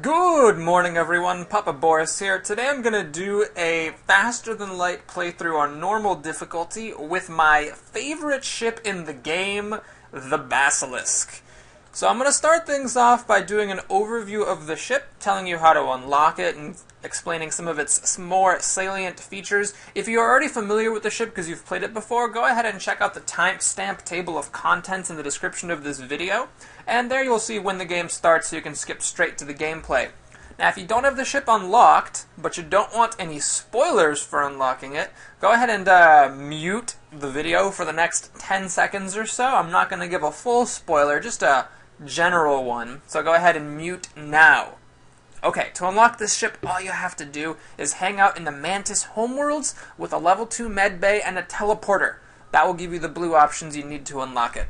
Good morning, everyone. Papa Boris here. Today I'm going to do a faster-than-light playthrough on normal difficulty with my favorite ship in the game, the Basilisk. So I'm going to start things off by doing an overview of the ship, telling you how to unlock it and explaining some of its more salient features. If you're already familiar with the ship because you've played it before, go ahead and check out the timestamp table of contents in the description of this video, and there you'll see when the game starts so you can skip straight to the gameplay. Now, if you don't have the ship unlocked, but you don't want any spoilers for unlocking it, go ahead and mute the video for the next 10 seconds or so. I'm not going to give a full spoiler, just a general one, so go ahead and mute now. Okay, to unlock this ship, all you have to do is hang out in the Mantis homeworlds with a level 2 medbay and a teleporter. That will give you the blue options you need to unlock it.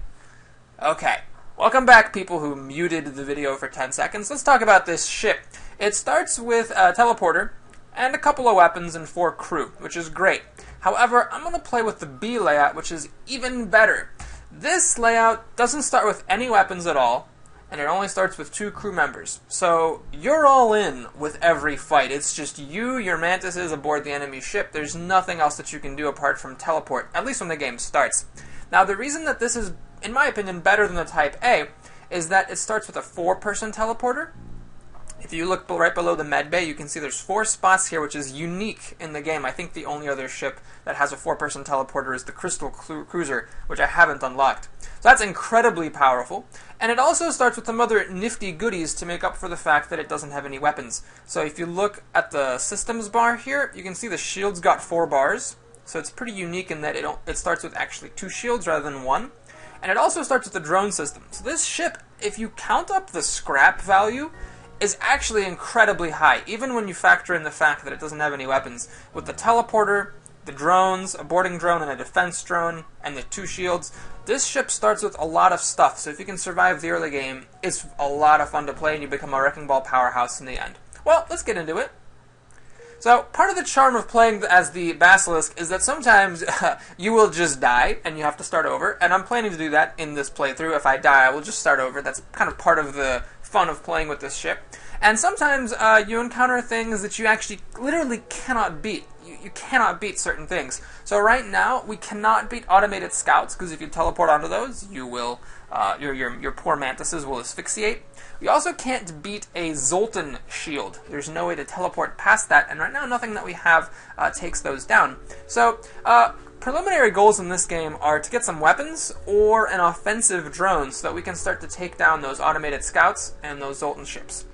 Okay, welcome back, people who muted the video for 10 seconds. Let's talk about this ship. It starts with a teleporter and a couple of weapons and 4 crew, which is great. However, I'm going to play with the B layout, which is even better. This layout doesn't start with any weapons at all, and it only starts with 2 crew members. So you're all in with every fight. It's just you, your mantises aboard the enemy ship. There's nothing else that you can do apart from teleport, at least when the game starts. Now, the reason that this is, in my opinion, better than the Type A is that it starts with a 4-person teleporter. If you look right below the medbay, you can see there's 4 spots here, which is unique in the game. I think the only other ship that has a 4-person teleporter is the Crystal Cruiser, which I haven't unlocked. So that's incredibly powerful. And it also starts with some other nifty goodies to make up for the fact that it doesn't have any weapons. So if you look at the systems bar here, you can see the shield's got 4 bars. So it's pretty unique in that it starts with actually 2 shields rather than 1. And it also starts with the drone system. So this ship, if you count up the scrap value, is actually incredibly high, even when you factor in the fact that it doesn't have any weapons. With the teleporter, the drones, a boarding drone and a defense drone, and the 2 shields, this ship starts with a lot of stuff, so if you can survive the early game, it's a lot of fun to play and you become a wrecking ball powerhouse in the end. Well, let's get into it. So, part of the charm of playing as the Basilisk is that sometimes you will just die and you have to start over, and I'm planning to do that in this playthrough. If I die, I will just start over. That's kind of part of the fun of playing with this ship. And sometimes you encounter things that you actually literally cannot beat. You cannot beat certain things. So right now, we cannot beat automated scouts, because if you teleport onto those, you will, your poor mantises will asphyxiate. We also can't beat a Zoltan shield. There's no way to teleport past that, and right now nothing that we have takes those down. So, preliminary goals in this game are to get some weapons or an offensive drone so that we can start to take down those automated scouts and those Zoltan ships.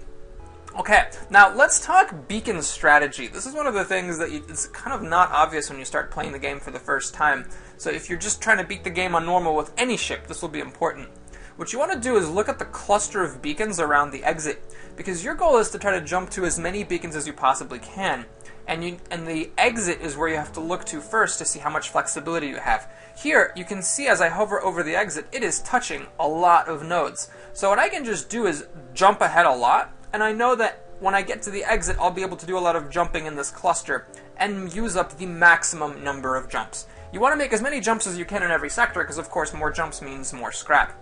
Okay, now let's talk beacon strategy. This is one of the things that it's kind of not obvious when you start playing the game for the first time. So if you're just trying to beat the game on normal with any ship, this will be important. What you want to do is look at the cluster of beacons around the exit, because your goal is to try to jump to as many beacons as you possibly can. And the exit is where you have to look to first to see how much flexibility you have. Here, you can see as I hover over the exit, it is touching a lot of nodes. So what I can just do is jump ahead a lot, and I know that when I get to the exit, I'll be able to do a lot of jumping in this cluster and use up the maximum number of jumps. You want to make as many jumps as you can in every sector, because of course more jumps means more scrap.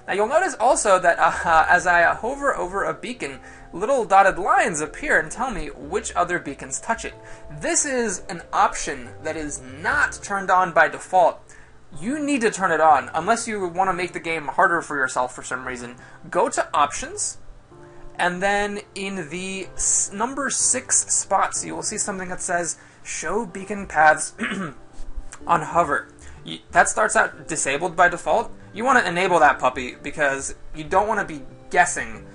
Now you'll notice also that as I hover over a beacon, little dotted lines appear and tell me which other beacons touch it. This is an option that is not turned on by default. You need to turn it on, unless you want to make the game harder for yourself for some reason. Go to Options, and then in the number 6 spots, you will see something that says, Show Beacon Paths on Hover. That starts out disabled by default. You want to enable that puppy because you don't want to be guessing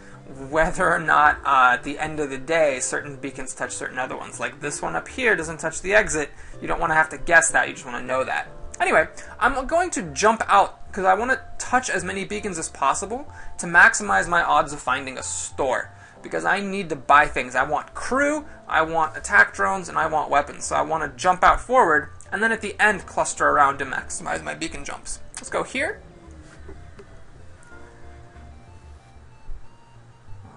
whether or not at the end of the day certain beacons touch certain other ones. Like this one up here doesn't touch the exit. You don't want to have to guess that. You just want to know that. Anyway, I'm going to jump out because I want to touch as many beacons as possible to maximize my odds of finding a store. Because I need to buy things. I want crew, I want attack drones, and I want weapons. So I want to jump out forward, and then at the end cluster around to maximize my beacon jumps. Let's go here.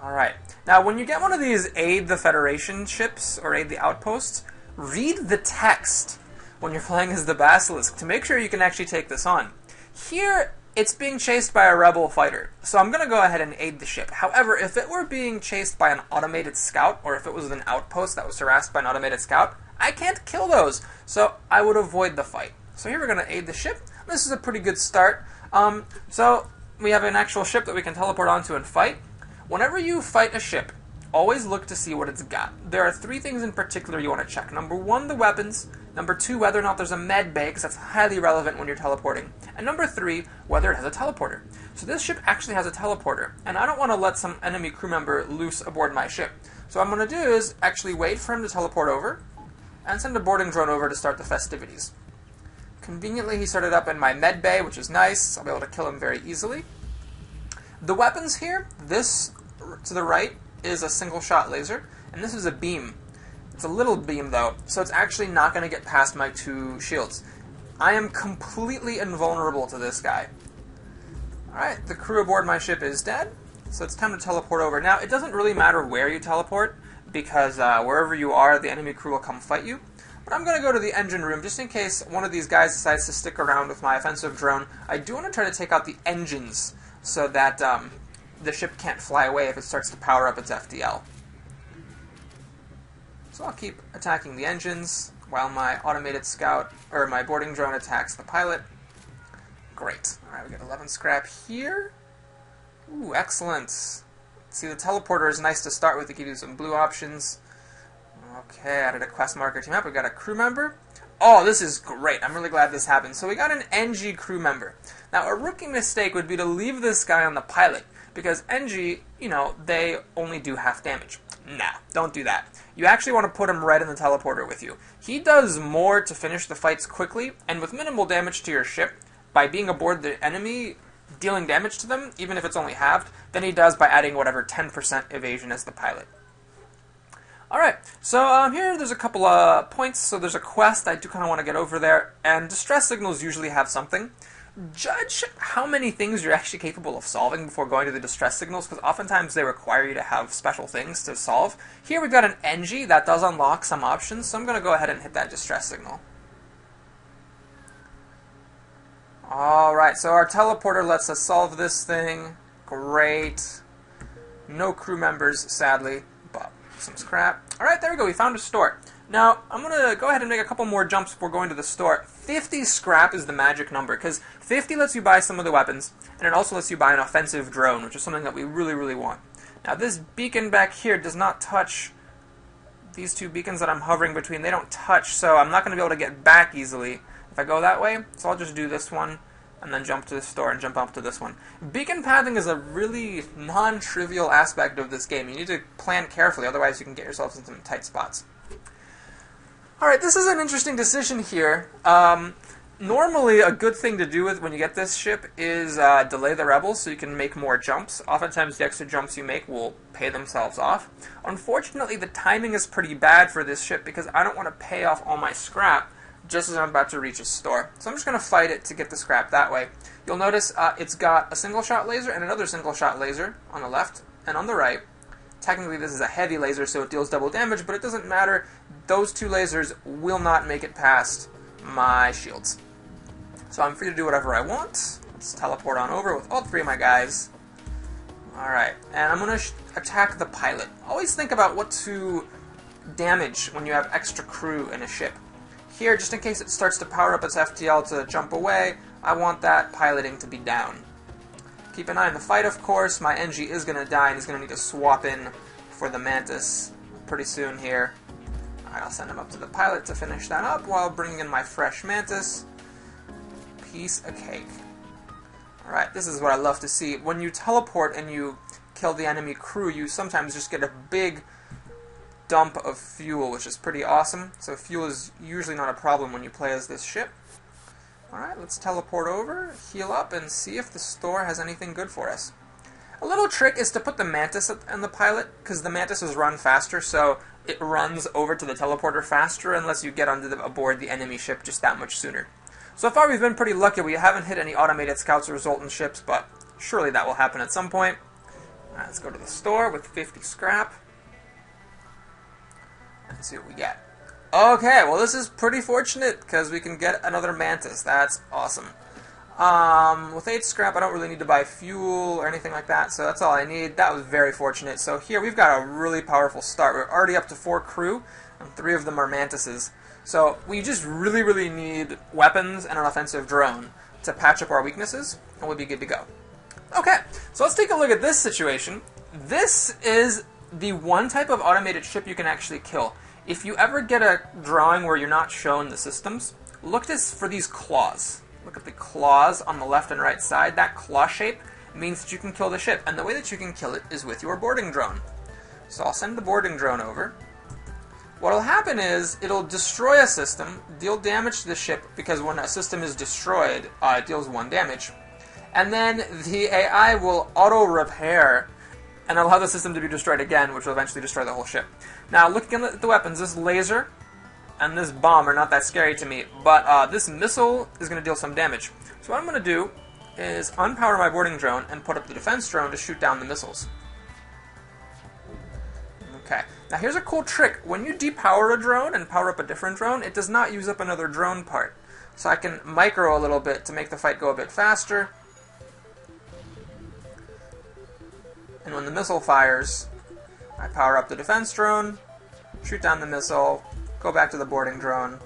Alright. Now when you get one of these Aid the Federation ships, or Aid the Outposts, read the text when you're playing as the Basilisk to make sure you can actually take this on. Here, it's being chased by a rebel fighter, so I'm going to go ahead and aid the ship. However, if it were being chased by an automated scout, or if it was an outpost that was harassed by an automated scout, I can't kill those, so I would avoid the fight. So here we're going to aid the ship. This is a pretty good start. So we have an actual ship that we can teleport onto and fight. Whenever you fight a ship, always look to see what it's got. There are 3 things in particular you want to check. Number 1, the weapons. Number 2, whether or not there's a medbay, because that's highly relevant when you're teleporting. And number 3, whether it has a teleporter. So this ship actually has a teleporter, and I don't want to let some enemy crew member loose aboard my ship. So what I'm going to do is actually wait for him to teleport over, and send a boarding drone over to start the festivities. Conveniently, he started up in my medbay, which is nice. I'll be able to kill him very easily. The weapons here, this to the right is a single-shot laser, and this is a beam. It's a little beam, though, so it's actually not going to get past my 2 shields. I am completely invulnerable to this guy. Alright, the crew aboard my ship is dead, so it's time to teleport over. Now, it doesn't really matter where you teleport, because wherever you are, the enemy crew will come fight you. But I'm going to go to the engine room, just in case one of these guys decides to stick around with my offensive drone. I do want to try to take out the engines, so that the ship can't fly away if it starts to power up its FTL. So I'll keep attacking the engines while my automated scout, or my boarding drone, attacks the pilot. Great. Alright, we got 11 scrap here. Ooh, excellent. See, the teleporter is nice to start with. It gives you some blue options. Okay, added a quest marker team up. We got a crew member. Oh, this is great. I'm really glad this happened. So we got an NG crew member. Now, a rookie mistake would be to leave this guy on the pilot, because NG, they only do half damage. Nah, don't do that. You actually want to put him right in the teleporter with you. He does more to finish the fights quickly, and with minimal damage to your ship, by being aboard the enemy, dealing damage to them, even if it's only halved, than he does by adding whatever 10% evasion as the pilot. Alright, so here there's a couple of points. So there's a quest. I do kind of want to get over there, and distress signals usually have something. Judge how many things you're actually capable of solving before going to the distress signals, because oftentimes they require you to have special things to solve. Here we've got an NG that does unlock some options, so I'm going to go ahead and hit that distress signal. Alright, so our teleporter lets us solve this thing. Great. No crew members, sadly, but some scrap. Alright, there we go, we found a store. Now, I'm going to go ahead and make a couple more jumps before going to the store. 50 scrap is the magic number, because 50 lets you buy some of the weapons, and it also lets you buy an offensive drone, which is something that we really, really want. Now, this beacon back here does not touch these 2 beacons that I'm hovering between. They don't touch, so I'm not going to be able to get back easily if I go that way. So I'll just do this one, and then jump to the store and jump up to this one. Beacon pathing is a really non-trivial aspect of this game. You need to plan carefully, otherwise you can get yourself in some tight spots. Alright, this is an interesting decision here. Normally, a good thing to do with when you get this ship is delay the rebels so you can make more jumps. Oftentimes, the extra jumps you make will pay themselves off. Unfortunately, the timing is pretty bad for this ship because I don't want to pay off all my scrap just as I'm about to reach a store. So I'm just going to fight it to get the scrap that way. You'll notice it's got a single-shot laser and another single-shot laser on the left and on the right. Technically, this is a heavy laser, so it deals double damage, but it doesn't matter. Those 2 lasers will not make it past my shields. So I'm free to do whatever I want. Let's teleport on over with all 3 of my guys. Alright, and I'm going to attack the pilot. Always think about what to damage when you have extra crew in a ship. Here, just in case it starts to power up its FTL to jump away, I want that piloting to be down. Keep an eye on the fight, of course. My NG is going to die, and he's going to need to swap in for the Mantis pretty soon here. Alright, I'll send him up to the pilot to finish that up while bringing in my fresh Mantis. Piece of cake. Alright, this is what I love to see. When you teleport and you kill the enemy crew, you sometimes just get a big dump of fuel, which is pretty awesome. So fuel is usually not a problem when you play as this ship. Alright, let's teleport over, heal up, and see if the store has anything good for us. A little trick is to put the Mantis in the pilot, because the Mantises run faster, so it runs over to the teleporter faster unless you get aboard the enemy ship just that much sooner. So far we've been pretty lucky. We haven't hit any automated scouts or resultant ships, but surely that will happen at some point. Alright, let's go to the store with 50 scrap. And see what we get. Okay, well this is pretty fortunate because we can get another Mantis. That's awesome. With 8 scrap, I don't really need to buy fuel or anything like that, so that's all I need. That was very fortunate. So here we've got a really powerful start. We're already up to 4 crew, and 3 of them are mantises. So we just really, really need weapons and an offensive drone to patch up our weaknesses, and we'll be good to go. Okay, so let's take a look at this situation. This is the one type of automated ship you can actually kill. If you ever get a drawing where you're not shown the systems, look for these claws. Look at the claws on the left and right side. That claw shape means that you can kill the ship, and the way that you can kill it is with your boarding drone. So I'll send the boarding drone over. What will happen is it'll destroy a system, deal damage to the ship, because when a system is destroyed, it deals 1 damage. And then the AI will auto-repair and allow the system to be destroyed again, which will eventually destroy the whole ship. Now, looking at the weapons, this laser and this bomb are not that scary to me, but this missile is going to deal some damage. So what I'm going to do is unpower my boarding drone and put up the defense drone to shoot down the missiles. Okay, now here's a cool trick. When you depower a drone and power up a different drone, it does not use up another drone part. So I can micro a little bit to make the fight go a bit faster. And when the missile fires, I power up the defense drone, shoot down the missile, go back to the boarding drone,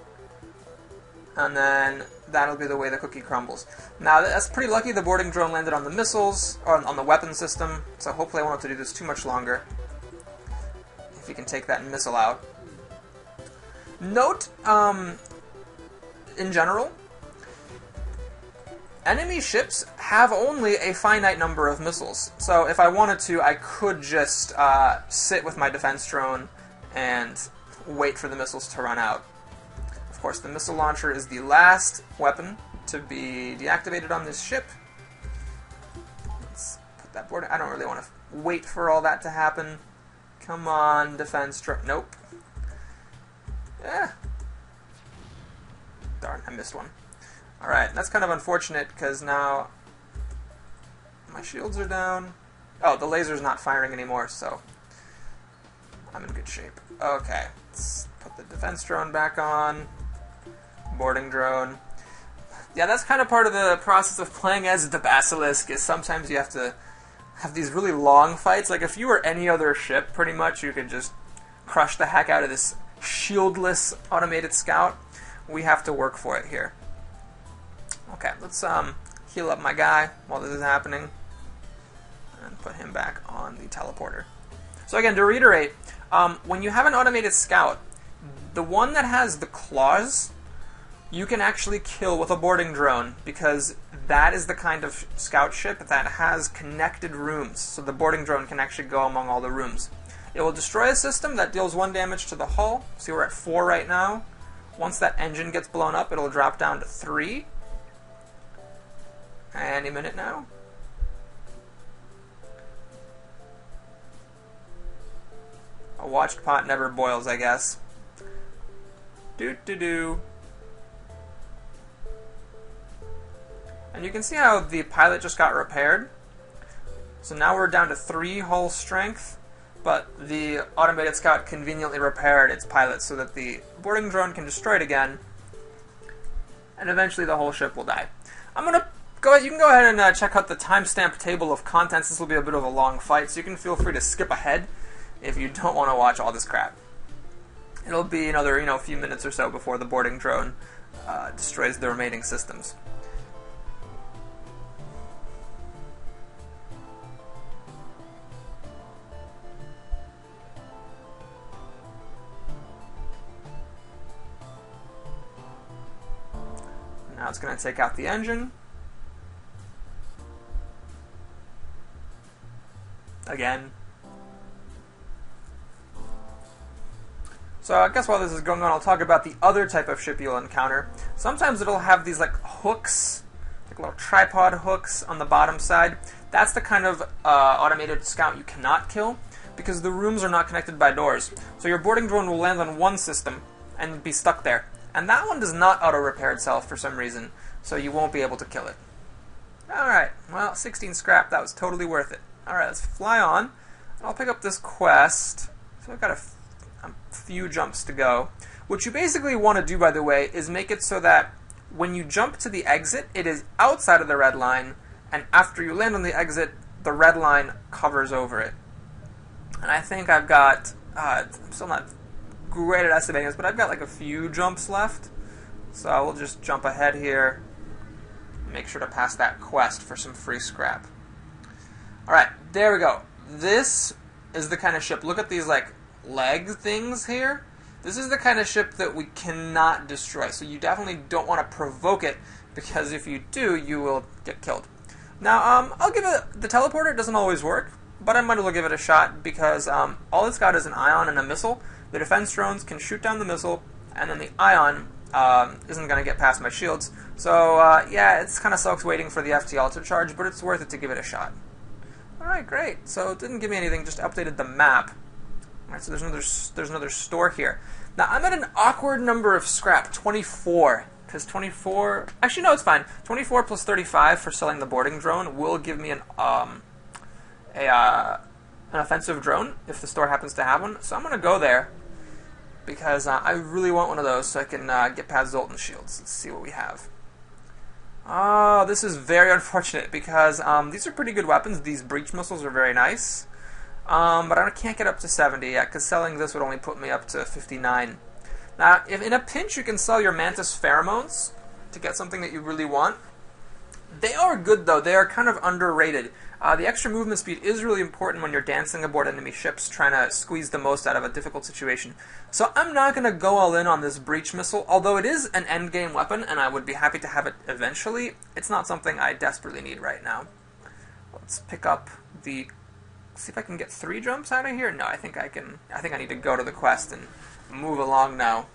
and then that'll be the way the cookie crumbles. Now, that's pretty lucky the boarding drone landed on the missiles, or on the weapon system, so hopefully I won't have to do this too much longer. If you can take that missile out. Note, in general, enemy ships have only a finite number of missiles. So if I wanted to, I could just sit with my defense drone and wait for the missiles to run out. Of course, the missile launcher is the last weapon to be deactivated on this ship. Let's put that board. I don't really want to wait for all that to happen. Come on, defense drone. Nope. Darn, I missed one. Alright, that's kind of unfortunate because now my shields are down. Oh, the laser's not firing anymore, so I'm in good shape. Okay, let's put the defense drone back on. Boarding drone. Yeah, that's kind of part of the process of playing as the Basilisk, is sometimes you have to have these really long fights. Like, if you were any other ship, pretty much, you could just crush the heck out of this shieldless automated scout. We have to work for it here. Okay, let's heal up my guy while this is happening and put him back on the teleporter. So again, to reiterate, when you have an automated scout, the one that has the claws, you can actually kill with a boarding drone, because that is the kind of scout ship that has connected rooms, so the boarding drone can actually go among all the rooms. It will destroy a system that deals 1 damage to the hull. See, we're at 4 right now. Once that engine gets blown up, it'll drop down to 3. Any minute now. A watched pot never boils, I guess. Doo-doo-doo. And you can see how the pilot just got repaired. So now we're down to 3 hull strength, but the automated scout conveniently repaired its pilot so that the boarding drone can destroy it again, and eventually the whole ship will die. I'm gonna go ahead. You can go ahead and check out the timestamp table of contents. This will be a bit of a long fight, so you can feel free to skip ahead if you don't want to watch all this crap. It'll be another, few minutes or so before the boarding drone destroys the remaining systems. Now it's going to take out the engine. Again. So I guess while this is going on, I'll talk about the other type of ship you'll encounter. Sometimes it'll have these hooks, like little tripod hooks on the bottom side. That's the kind of automated scout you cannot kill, because the rooms are not connected by doors. So your boarding drone will land on one system and be stuck there. And that one does not auto-repair itself for some reason, so you won't be able to kill it. Alright, well, 16 scrap, that was totally worth it. Alright, let's fly on. I'll pick up this quest. So I've got a few jumps to go. What you basically want to do, by the way, is make it so that when you jump to the exit, it is outside of the red line, and after you land on the exit, the red line covers over it. And I think I've got, I'm still not great at estimating this, but I've got like a few jumps left. So we'll just jump ahead here, make sure to pass that quest for some free scrap. Alright, there we go. This is the kind of ship, look at these like leg things here. This is the kind of ship that we cannot destroy, so you definitely don't want to provoke it, because if you do, you will get killed. Now, I'll give it, the teleporter doesn't always work, but I might as well give it a shot, because all it's got is an ion and a missile. The defense drones can shoot down the missile, and then the ion isn't going to get past my shields. So, yeah, it's kind of sucks waiting for the FTL to charge, but it's worth it to give it a shot. Alright, great. So it didn't give me anything, just updated the map. Alright, so there's another store here. Now, I'm at an awkward number of scrap, 24. Because 24... Actually, no, it's fine. 24 plus 35 for selling the boarding drone will give me an offensive drone, if the store happens to have one. So I'm going to go there, because I really want one of those so I can get past Zoltan shields. Let's see what we have. Oh, this is very unfortunate, because these are pretty good weapons. These breach missiles are very nice. But I can't get up to 70 yet, because selling this would only put me up to 59. Now, if in a pinch you can sell your Mantis pheromones to get something that you really want. They are good, though. They are kind of underrated. The extra movement speed is really important when you're dancing aboard enemy ships, trying to squeeze the most out of a difficult situation. So I'm not going to go all in on this breach missile, although it is an endgame weapon, and I would be happy to have it eventually. It's not something I desperately need right now. Let's pick up the... See if I can get 3 jumps out of here? No, I think I can. I think I need to go to the quest and move along now.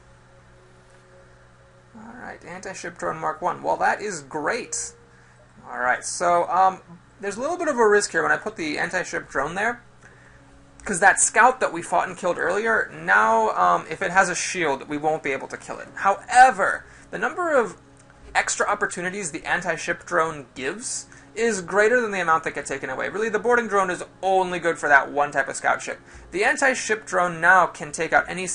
Alright, anti-ship drone Mark 1. Well, that is great. Alright, so there's a little bit of a risk here when I put the anti-ship drone there, because that scout that we fought and killed earlier, now if it has a shield, we won't be able to kill it. However, the number of extra opportunities the anti-ship drone gives is greater than the amount that get taken away. Really, the boarding drone is only good for that one type of scout ship. The anti-ship drone now can take out any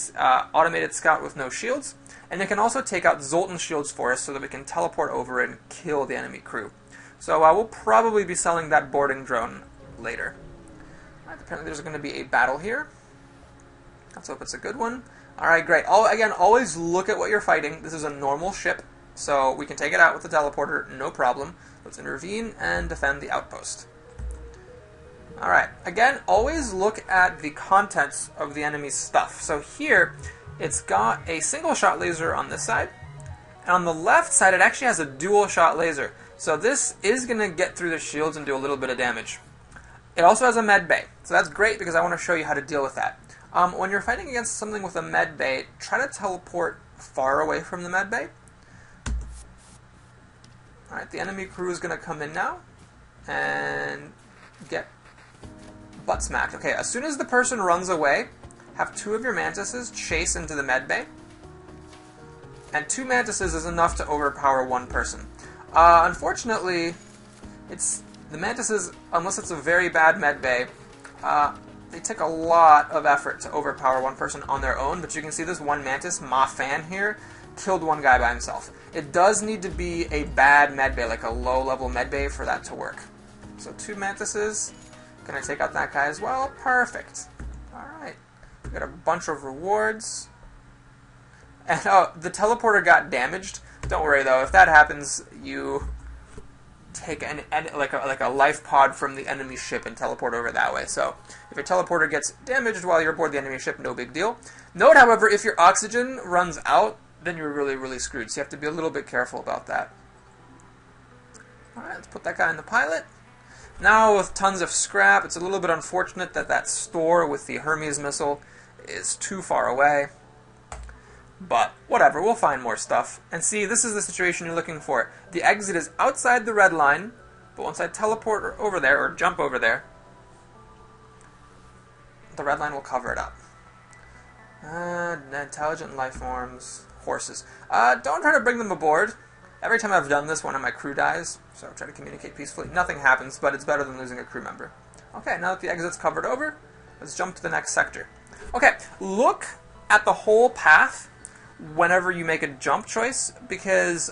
automated scout with no shields, and it can also take out Zoltan shields for us so that we can teleport over and kill the enemy crew. So we'll probably be selling that boarding drone later. Right, apparently there's going to be a battle here. Let's hope it's a good one. Alright, great. Again, always look at what you're fighting. This is a normal ship, so we can take it out with the teleporter, no problem. Let's intervene and defend the outpost. Alright, again, always look at the contents of the enemy's stuff. So here, it's got a single-shot laser on this side, and on the left side, it actually has a dual-shot laser. So this is going to get through the shields and do a little bit of damage. It also has a medbay, so that's great because I want to show you how to deal with that. When you're fighting against something with a medbay, try to teleport far away from the medbay. Alright, the enemy crew is going to come in now and get butt smacked. Okay, as soon as the person runs away, have 2 of your mantises chase into the medbay. And 2 mantises is enough to overpower 1 person. Unfortunately, the mantises, unless it's a very bad medbay, they take a lot of effort to overpower 1 person on their own, but you can see this one mantis, Ma Fan here, killed 1 guy by himself. It does need to be a bad medbay, like a low-level medbay, for that to work. So 2 mantises, gonna take out that guy as well. Perfect. Alright, we got a bunch of rewards. And the teleporter got damaged. Don't worry though, if that happens, you take like a life pod from the enemy ship and teleport over that way. So if your teleporter gets damaged while you're aboard the enemy ship, no big deal. Note, however, if your oxygen runs out, then you're really, really screwed. So you have to be a little bit careful about that. Alright, let's put that guy in the pilot. Now with tons of scrap, it's a little bit unfortunate that that store with the Hermes missile is too far away. But whatever, we'll find more stuff. And see, this is the situation you're looking for. The exit is outside the red line, but once I teleport over there, or jump over there, the red line will cover it up. Intelligent life forms, horses. Don't try to bring them aboard. Every time I've done this, one of my crew dies, so try to communicate peacefully. Nothing happens, but it's better than losing a crew member. Okay, now that the exit's covered over, let's jump to the next sector. Okay, look at the whole path. whenever you make a jump choice, because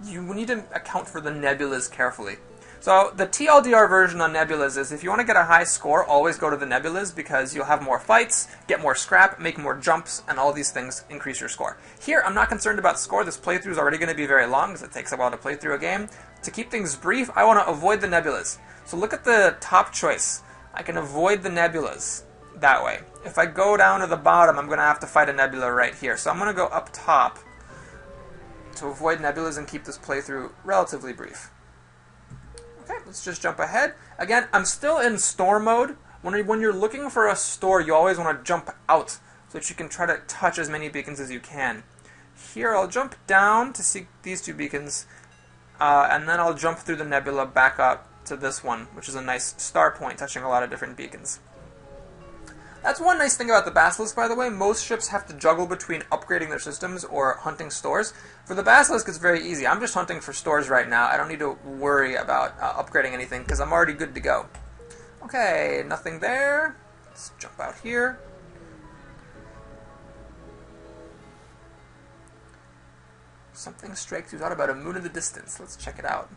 you need to account for the nebulas carefully. So the TLDR version on nebulas is if you want to get a high score, always go to the nebulas because you'll have more fights, get more scrap, make more jumps, and all these things increase your score. Here, I'm not concerned about score. This playthrough is already going to be very long because it takes a while to play through a game. To keep things brief, I want to avoid the nebulas. So look at the top choice. I can avoid the nebulas that way. If I go down to the bottom, I'm going to have to fight a nebula right here. So I'm going to go up top to avoid nebulas and keep this playthrough relatively brief. Okay, let's just jump ahead. Again, I'm still in store mode. When you're looking for a store, you always want to jump out so that you can try to touch as many beacons as you can. Here, I'll jump down to see these two beacons, and then I'll jump through the nebula back up to this one, which is a nice star point touching a lot of different beacons. That's one nice thing about the Basilisk, by the way. Most ships have to juggle between upgrading their systems or hunting stores. For the Basilisk, it's very easy. I'm just hunting for stores right now. I don't need to worry about upgrading anything because I'm already good to go. Okay, nothing there. Let's jump out here. Something strikes you out about a moon in the distance. Let's check it out.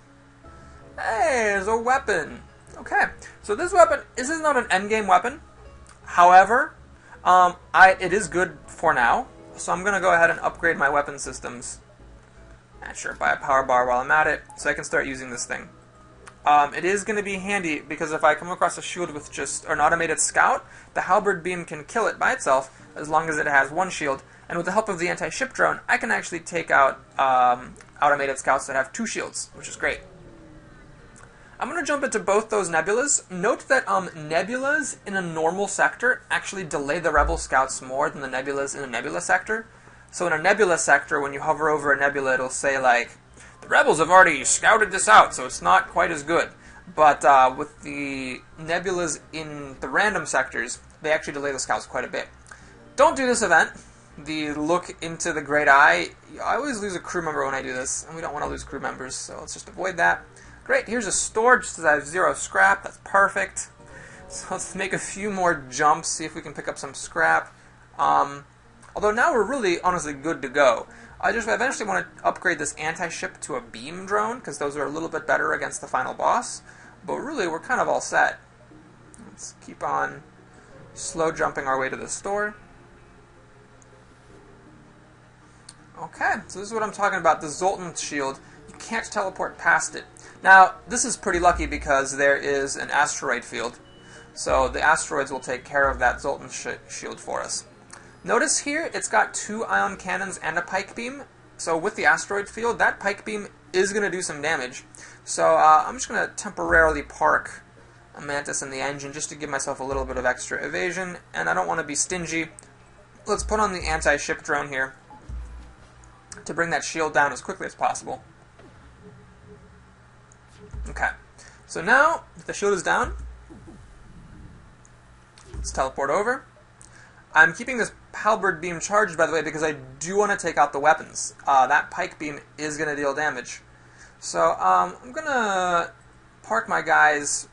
Hey, there's a weapon. Okay, so this weapon, this is not an endgame weapon. However, it is good for now, so I'm going to go ahead and upgrade my weapon systems. And sure, buy a power bar while I'm at it, so I can start using this thing. It is going to be handy, because if I come across a shield with just an automated scout, the halberd beam can kill it by itself, as long as it has one shield. And with the help of the anti-ship drone, I can actually take out automated scouts that have two shields, which is great. I'm going to jump into both those nebulas. Note that nebulas in a normal sector actually delay the rebel scouts more than the nebulas in a nebula sector. So in a nebula sector, when you hover over a nebula, it'll say, like, the rebels have already scouted this out, so it's not quite as good. But with the nebulas in the random sectors, they actually delay the scouts quite a bit. Don't do this event. The look into the Great Eye. I always lose a crew member when I do this, and we don't want to lose crew members, so let's just avoid that. Great, here's a store, just as I have 0 scrap, that's perfect. So let's make a few more jumps, see if we can pick up some scrap. Although now we're really, honestly, good to go. I eventually want to upgrade this anti-ship to a beam drone, because those are a little bit better against the final boss. But really, we're kind of all set. Let's keep on slow jumping our way to the store. Okay, so this is what I'm talking about, the Zoltan shield. You can't teleport past it. Now, this is pretty lucky because there is an asteroid field, so the asteroids will take care of that Zoltan shield for us. Notice here, it's got 2 ion cannons and a pike beam, so with the asteroid field, that pike beam is going to do some damage. So I'm just going to temporarily park a Mantis in the engine just to give myself a little bit of extra evasion, and I don't want to be stingy. Let's put on the anti-ship drone here to bring that shield down as quickly as possible. Okay, so now that the shield is down, let's teleport over. I'm keeping this halberd beam charged, by the way, because I do want to take out the weapons. That pike beam is going to deal damage. So I'm going to park my guys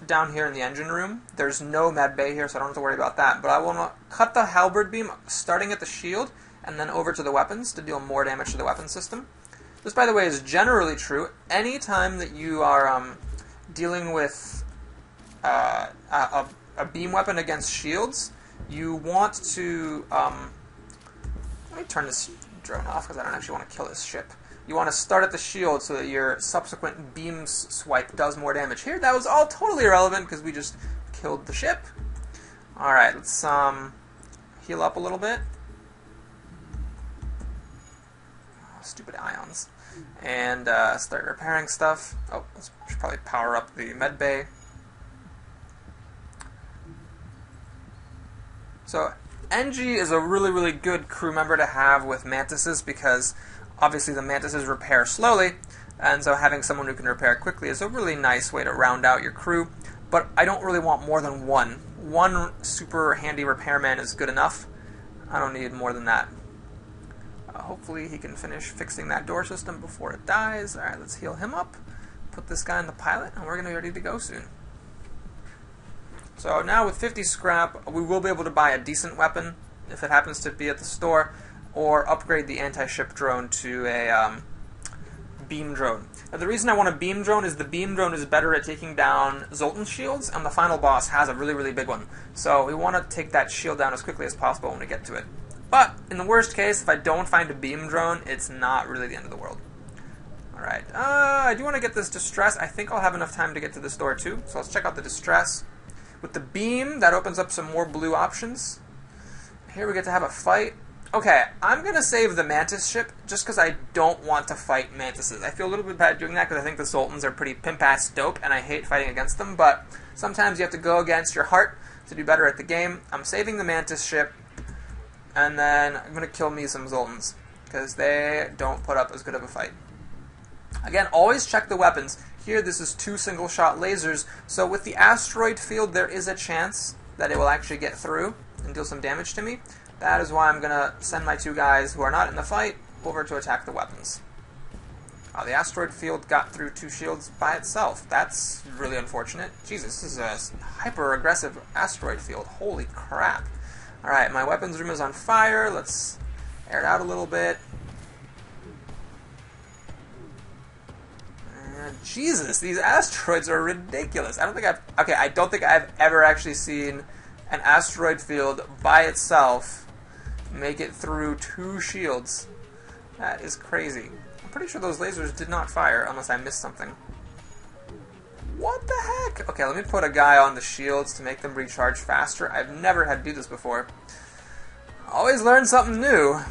down here in the engine room. There's no medbay here, so I don't have to worry about that. But I want to cut the halberd beam starting at the shield and then over to the weapons to deal more damage to the weapon system. This, by the way, is generally true. Anytime that you are dealing with a beam weapon against shields, you want to... let me turn this drone off because I don't actually want to kill this ship. You want to start at the shield so that your subsequent beam swipe does more damage. Here, that was all totally irrelevant because we just killed the ship. Alright, let's heal up a little bit. Stupid ions. And start repairing stuff. Oh, let's probably power up the medbay. So, NG is a really, really good crew member to have with Mantises because obviously the Mantises repair slowly, and so having someone who can repair quickly is a really nice way to round out your crew. But I don't really want more than one. One super handy repairman is good enough. I don't need more than that. Hopefully he can finish fixing that door system before it dies. Alright, let's heal him up. Put this guy in the pilot, and we're going to be ready to go soon. So now with 50 scrap, we will be able to buy a decent weapon if it happens to be at the store. or upgrade the anti-ship drone to a beam drone. Now, the reason I want a beam drone is the beam drone is better at taking down Zoltan shields, and the final boss has a really, really big one. So we want to take that shield down as quickly as possible when we get to it. But in the worst case, if I don't find a beam drone, it's not really the end of the world. Alright, I do want to get this distress. I think I'll have enough time to get to this door too, so let's check out the distress. With the beam, that opens up some more blue options. Here we get to have a fight. Okay, I'm going to save the Mantis ship just because I don't want to fight Mantises. I feel a little bit bad doing that because I think the Sultans are pretty pimp-ass dope and I hate fighting against them, but sometimes you have to go against your heart to do better at the game. I'm saving the Mantis ship, and then I'm going to kill me some Zoltans because they don't put up as good of a fight. Again, always check the weapons. Here, this is 2 single-shot lasers, so with the asteroid field, there is a chance that it will actually get through and deal some damage to me. That is why I'm going to send my 2 guys who are not in the fight over to attack the weapons. The asteroid field got through 2 shields by itself. That's really unfortunate. Jesus, this is a hyper-aggressive asteroid field. Holy crap. Alright, my weapons room is on fire. Let's air it out a little bit. Jesus, these asteroids are ridiculous. I don't think I've ever actually seen an asteroid field by itself make it through 2 shields. That is crazy. I'm pretty sure those lasers did not fire unless I missed something. What the heck? Okay, let me put a guy on the shields to make them recharge faster. I've never had to do this before. Always learn something new.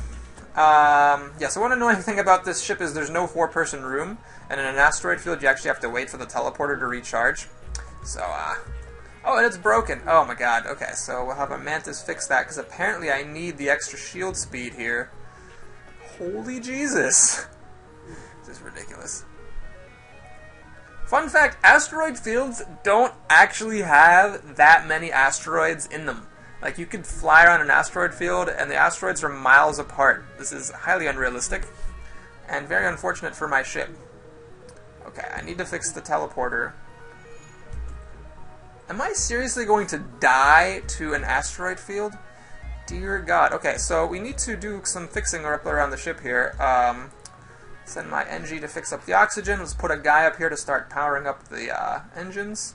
Yeah, so one annoying thing about this ship is there's no 4-person room, and in an asteroid field you actually have to wait for the teleporter to recharge. So, oh, and it's broken. Oh my god. Okay, so we'll have a Mantis fix that, because apparently I need the extra shield speed here. Holy Jesus. This is ridiculous. Fun fact, asteroid fields don't actually have that many asteroids in them. Like, you could fly around an asteroid field, and the asteroids are miles apart. This is highly unrealistic, and very unfortunate for my ship. Okay, I need to fix the teleporter. Am I seriously going to die to an asteroid field? Dear God. Okay, so we need to do some fixing up around the ship here. Send my NG to fix up the oxygen. Let's put a guy up here to start powering up the engines.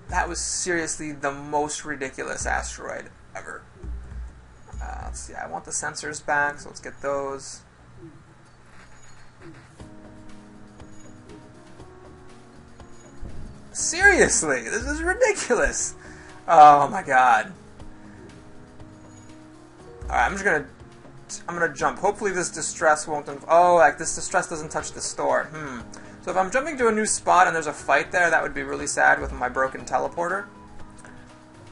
That was seriously the most ridiculous asteroid ever. Let's see, I want the sensors back, so let's get those. Seriously, this is ridiculous. Oh my god. Alright, I'm gonna jump. Hopefully this distress won't... Oh, like this distress doesn't touch the store. So if I'm jumping to a new spot and there's a fight there, that would be really sad with my broken teleporter.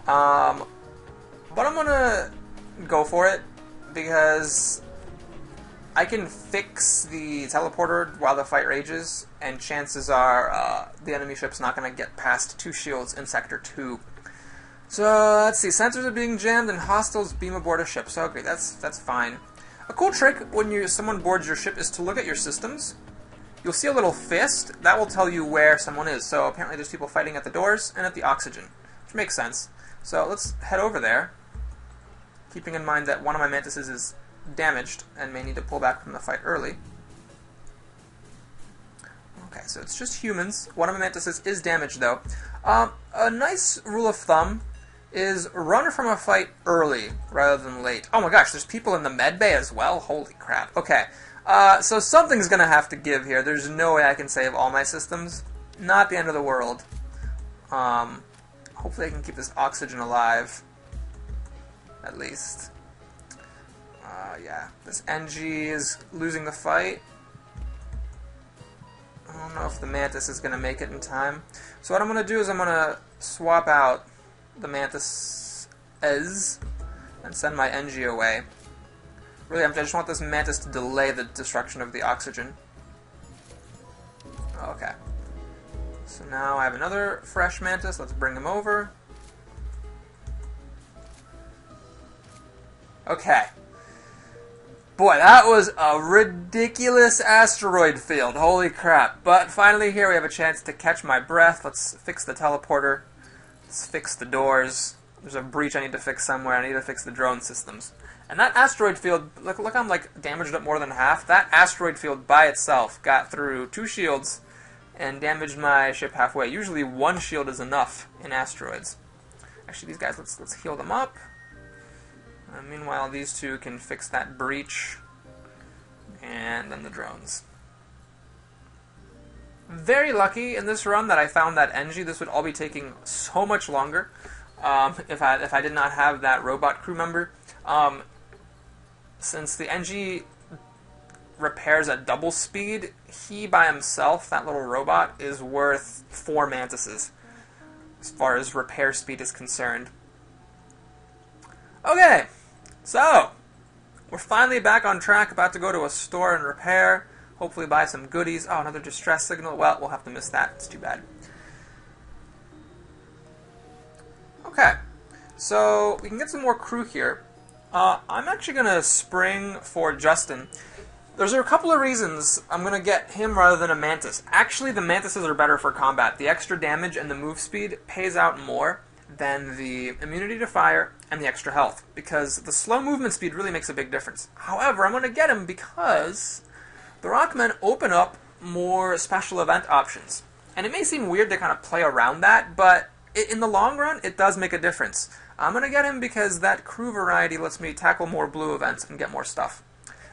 But I'm gonna go for it because I can fix the teleporter while the fight rages, and chances are the enemy ship's not gonna get past 2 shields in Sector 2. So let's see, sensors are being jammed and hostiles beam aboard a ship. So okay, that's fine. A cool trick when someone boards your ship is to look at your systems. You'll see a little fist that will tell you where someone is. So apparently there's people fighting at the doors and at the oxygen, which makes sense. So let's head over there, keeping in mind that one of my mantises is damaged and may need to pull back from the fight early. Okay, so it's just humans. One of my mantises is damaged though. A nice rule of thumb is run from a fight early rather than late. Oh my gosh, there's people in the medbay as well? Holy crap. Okay, so something's going to have to give here. There's no way I can save all my systems. Not the end of the world. Hopefully I can keep this oxygen alive, at least. Yeah, this NG is losing the fight. I don't know if the Mantis is going to make it in time. So what I'm going to do is I'm going to swap out the Mantis and send my NG away. Really, I just want this Mantis to delay the destruction of the oxygen. Okay. So now I have another fresh Mantis. Let's bring him over. Okay. Boy, that was a ridiculous asteroid field. Holy crap. But finally here we have a chance to catch my breath. Let's fix the teleporter. Let's fix the doors. There's a breach I need to fix somewhere. I need to fix the drone systems. And that asteroid field, look, I'm like damaged up more than half. That asteroid field by itself got through 2 shields and damaged my ship halfway. Usually 1 shield is enough in asteroids. Actually, these guys, let's heal them up. Meanwhile, these 2 can fix that breach. And then the drones. Very lucky in this run that I found that NG. This would all be taking so much longer if I did not have that robot crew member. Since the NG repairs at double speed, he by himself, that little robot, is worth 4 mantises as far as repair speed is concerned. Okay, so we're finally back on track, about to go to a store and repair, hopefully buy some goodies. Oh, another distress signal. Well, we'll have to miss that. It's too bad. Okay, so we can get some more crew here. I'm actually going to spring for Justin. There's a couple of reasons I'm going to get him rather than a Mantis. Actually, the Mantises are better for combat. The extra damage and the move speed pays out more than the immunity to fire and the extra health, because the slow movement speed really makes a big difference. However, I'm going to get him because the Rockmen open up more special event options. And it may seem weird to kind of play around that, but in the long run, it does make a difference. I'm going to get him because that crew variety lets me tackle more blue events and get more stuff.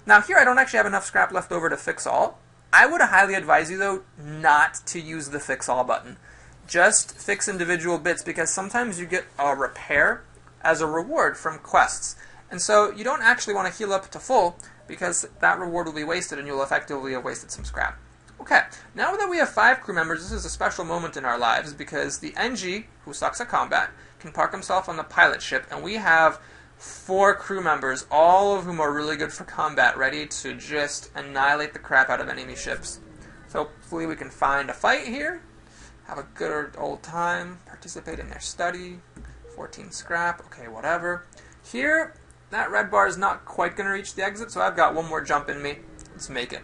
Now here I don't actually have enough scrap left over to fix all. I would highly advise you though not to use the fix all button. Just fix individual bits, because sometimes you get a repair as a reward from quests. And so you don't actually want to heal up to full, because that reward will be wasted and you'll effectively have wasted some scrap. Okay, now that we have 5 crew members, this is a special moment in our lives, because the NG, who sucks at combat, can park himself on the pilot ship, and we have 4 crew members, all of whom are really good for combat, ready to just annihilate the crap out of enemy ships. So hopefully we can find a fight here, have a good old time, participate in their study. 14 scrap, okay, whatever. Here, that red bar is not quite going to reach the exit, so I've got 1 more jump in me. Let's make it.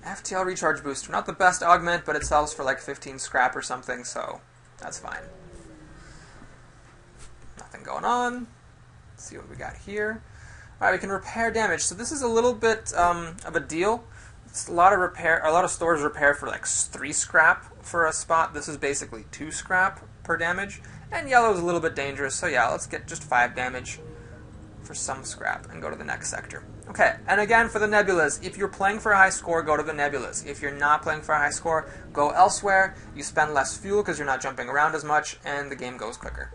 FTL recharge booster. Not the best augment, but it sells for like 15 scrap or something, so that's fine. Nothing going on. Let's see what we got here. Alright, we can repair damage. So this is a little bit of a deal. It's a lot of stores repair for like 3 scrap for a spot. This is basically 2 scrap per damage. And yellow is a little bit dangerous, so yeah, let's get just 5 damage for some scrap and go to the next sector. Okay, and again for the nebulas, if you're playing for a high score, go to the nebulas. If you're not playing for a high score, go elsewhere. You spend less fuel because you're not jumping around as much, and the game goes quicker.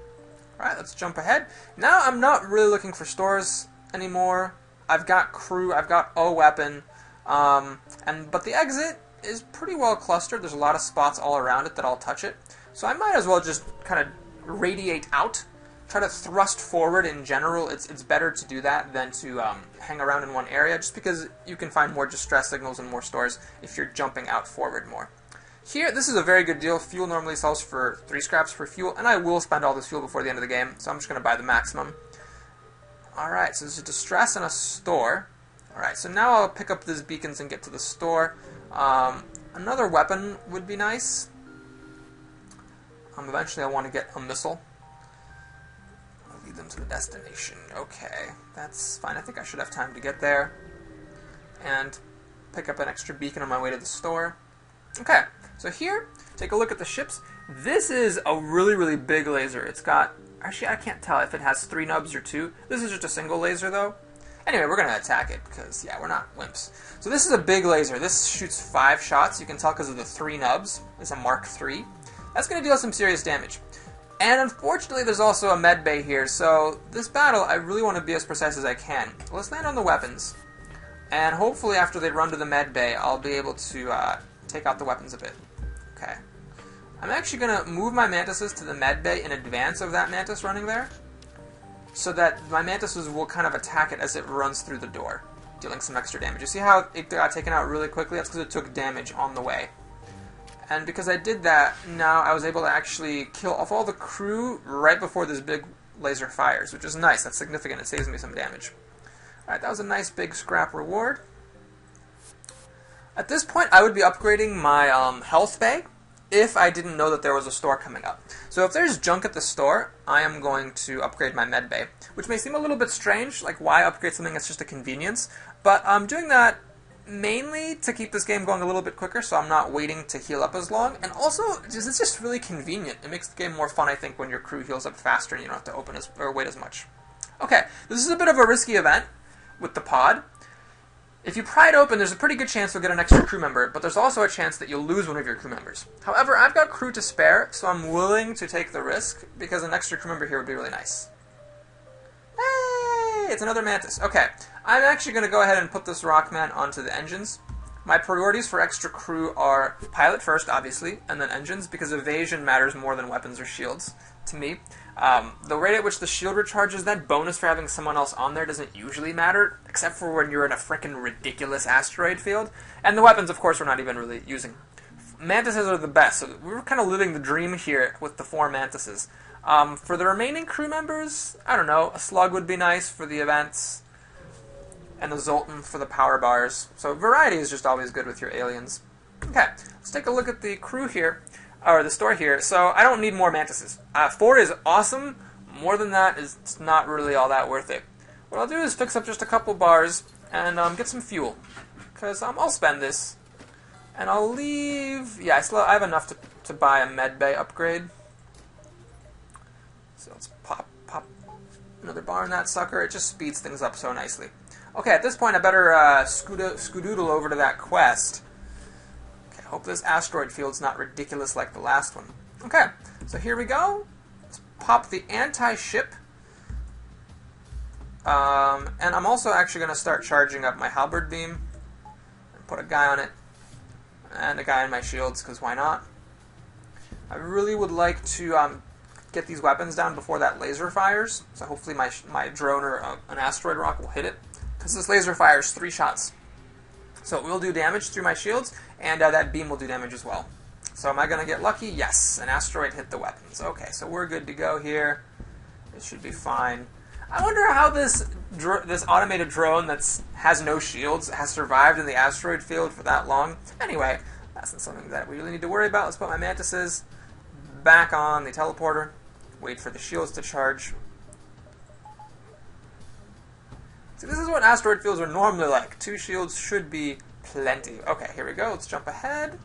Alright, let's jump ahead. Now I'm not really looking for stores anymore. I've got crew, I've got a weapon, but the exit is pretty well clustered. There's a lot of spots all around it that I'll touch it. So I might as well just kind of radiate out. Try to thrust forward in general. It's better to do that than to hang around in one area, just because you can find more distress signals and more stores if you're jumping out forward more. Here, this is a very good deal. Fuel normally sells for 3 scraps for fuel, and I will spend all this fuel before the end of the game, so I'm just going to buy the maximum. Alright, so there's a distress and a store. Alright, so now I'll pick up these beacons and get to the store. Another weapon would be nice. Eventually I want to get a missile. I'll lead them to the destination. Okay, that's fine. I think I should have time to get there. And pick up an extra beacon on my way to the store. Okay, so here, take a look at the ships. This is a really, really big laser. It's got, actually I can't tell if it has 3 nubs or 2. This is just a single laser though. Anyway, we're going to attack it, because, yeah, we're not wimps. So this is a big laser. This shoots 5 shots. You can tell because of the 3 nubs. It's a Mark III. That's going to deal some serious damage. And unfortunately, there's also a medbay here, so this battle, I really want to be as precise as I can. Let's land on the weapons. And hopefully after they run to the medbay, I'll be able to take out the weapons a bit. Okay. I'm actually going to move my mantises to the medbay in advance of that mantis running there, so that my mantises will kind of attack it as it runs through the door, dealing some extra damage. You see how it got taken out really quickly? That's because it took damage on the way. And because I did that, now I was able to actually kill off all the crew right before this big laser fires, which is nice. That's significant. It saves me some damage. Alright, that was a nice big scrap reward. At this point, I would be upgrading my health bay, if I didn't know that there was a store coming up. So if there's junk at the store, I am going to upgrade my medbay, which may seem a little bit strange, like why upgrade something that's just a convenience, but I'm doing that mainly to keep this game going a little bit quicker, so I'm not waiting to heal up as long, and also, it's just really convenient. It makes the game more fun, I think, when your crew heals up faster and you don't have to open or wait as much. Okay, this is a bit of a risky event with the pod. If you pry it open, there's a pretty good chance you'll get an extra crew member, but there's also a chance that you'll lose one of your crew members. However, I've got crew to spare, so I'm willing to take the risk, because an extra crew member here would be really nice. Hey, it's another Mantis. Okay, I'm actually going to go ahead and put this Rockman onto the engines. My priorities for extra crew are pilot first, obviously, and then engines, because evasion matters more than weapons or shields to me. The rate at which the shield recharges, that bonus for having someone else on there doesn't usually matter, except for when you're in a frickin' ridiculous asteroid field. And the weapons, of course, we're not even really using. Mantises are the best, so we're kind of living the dream here with the 4 Mantises. For the remaining crew members, I don't know, a slug would be nice for the events, and a Zoltan for the power bars. So variety is just always good with your aliens. Okay, let's take a look at the crew here, or the store here. So I don't need more Mantises. 4 is awesome. More than that is not really all that worth it. What I'll do is fix up just a couple bars and get some fuel, because I'll spend this, and I'll leave. Yeah, I have enough to buy a medbay upgrade. So let's pop another bar in that sucker. It just speeds things up so nicely. Okay, at this point I better skedoodle over to that quest. Okay, hope this asteroid field's not ridiculous like the last one. Okay, so here we go. Let's pop the anti-ship. And I'm also actually going to start charging up my halberd beam. And put a guy on it. And a guy in my shields, because why not? I really would like to get these weapons down before that laser fires. So hopefully my drone or an asteroid rock will hit it. Because this laser fires 3 shots. So it will do damage through my shields, and that beam will do damage as well. So am I going to get lucky? Yes, an asteroid hit the weapons. Okay, so we're good to go here. It should be fine. I wonder how this automated drone that has no shields has survived in the asteroid field for that long. Anyway, that's not something that we really need to worry about. Let's put my Mantises back on the teleporter. Wait for the shields to charge. See, this is what asteroid fields are normally like. 2 shields should be plenty. Okay, here we go. Let's jump ahead.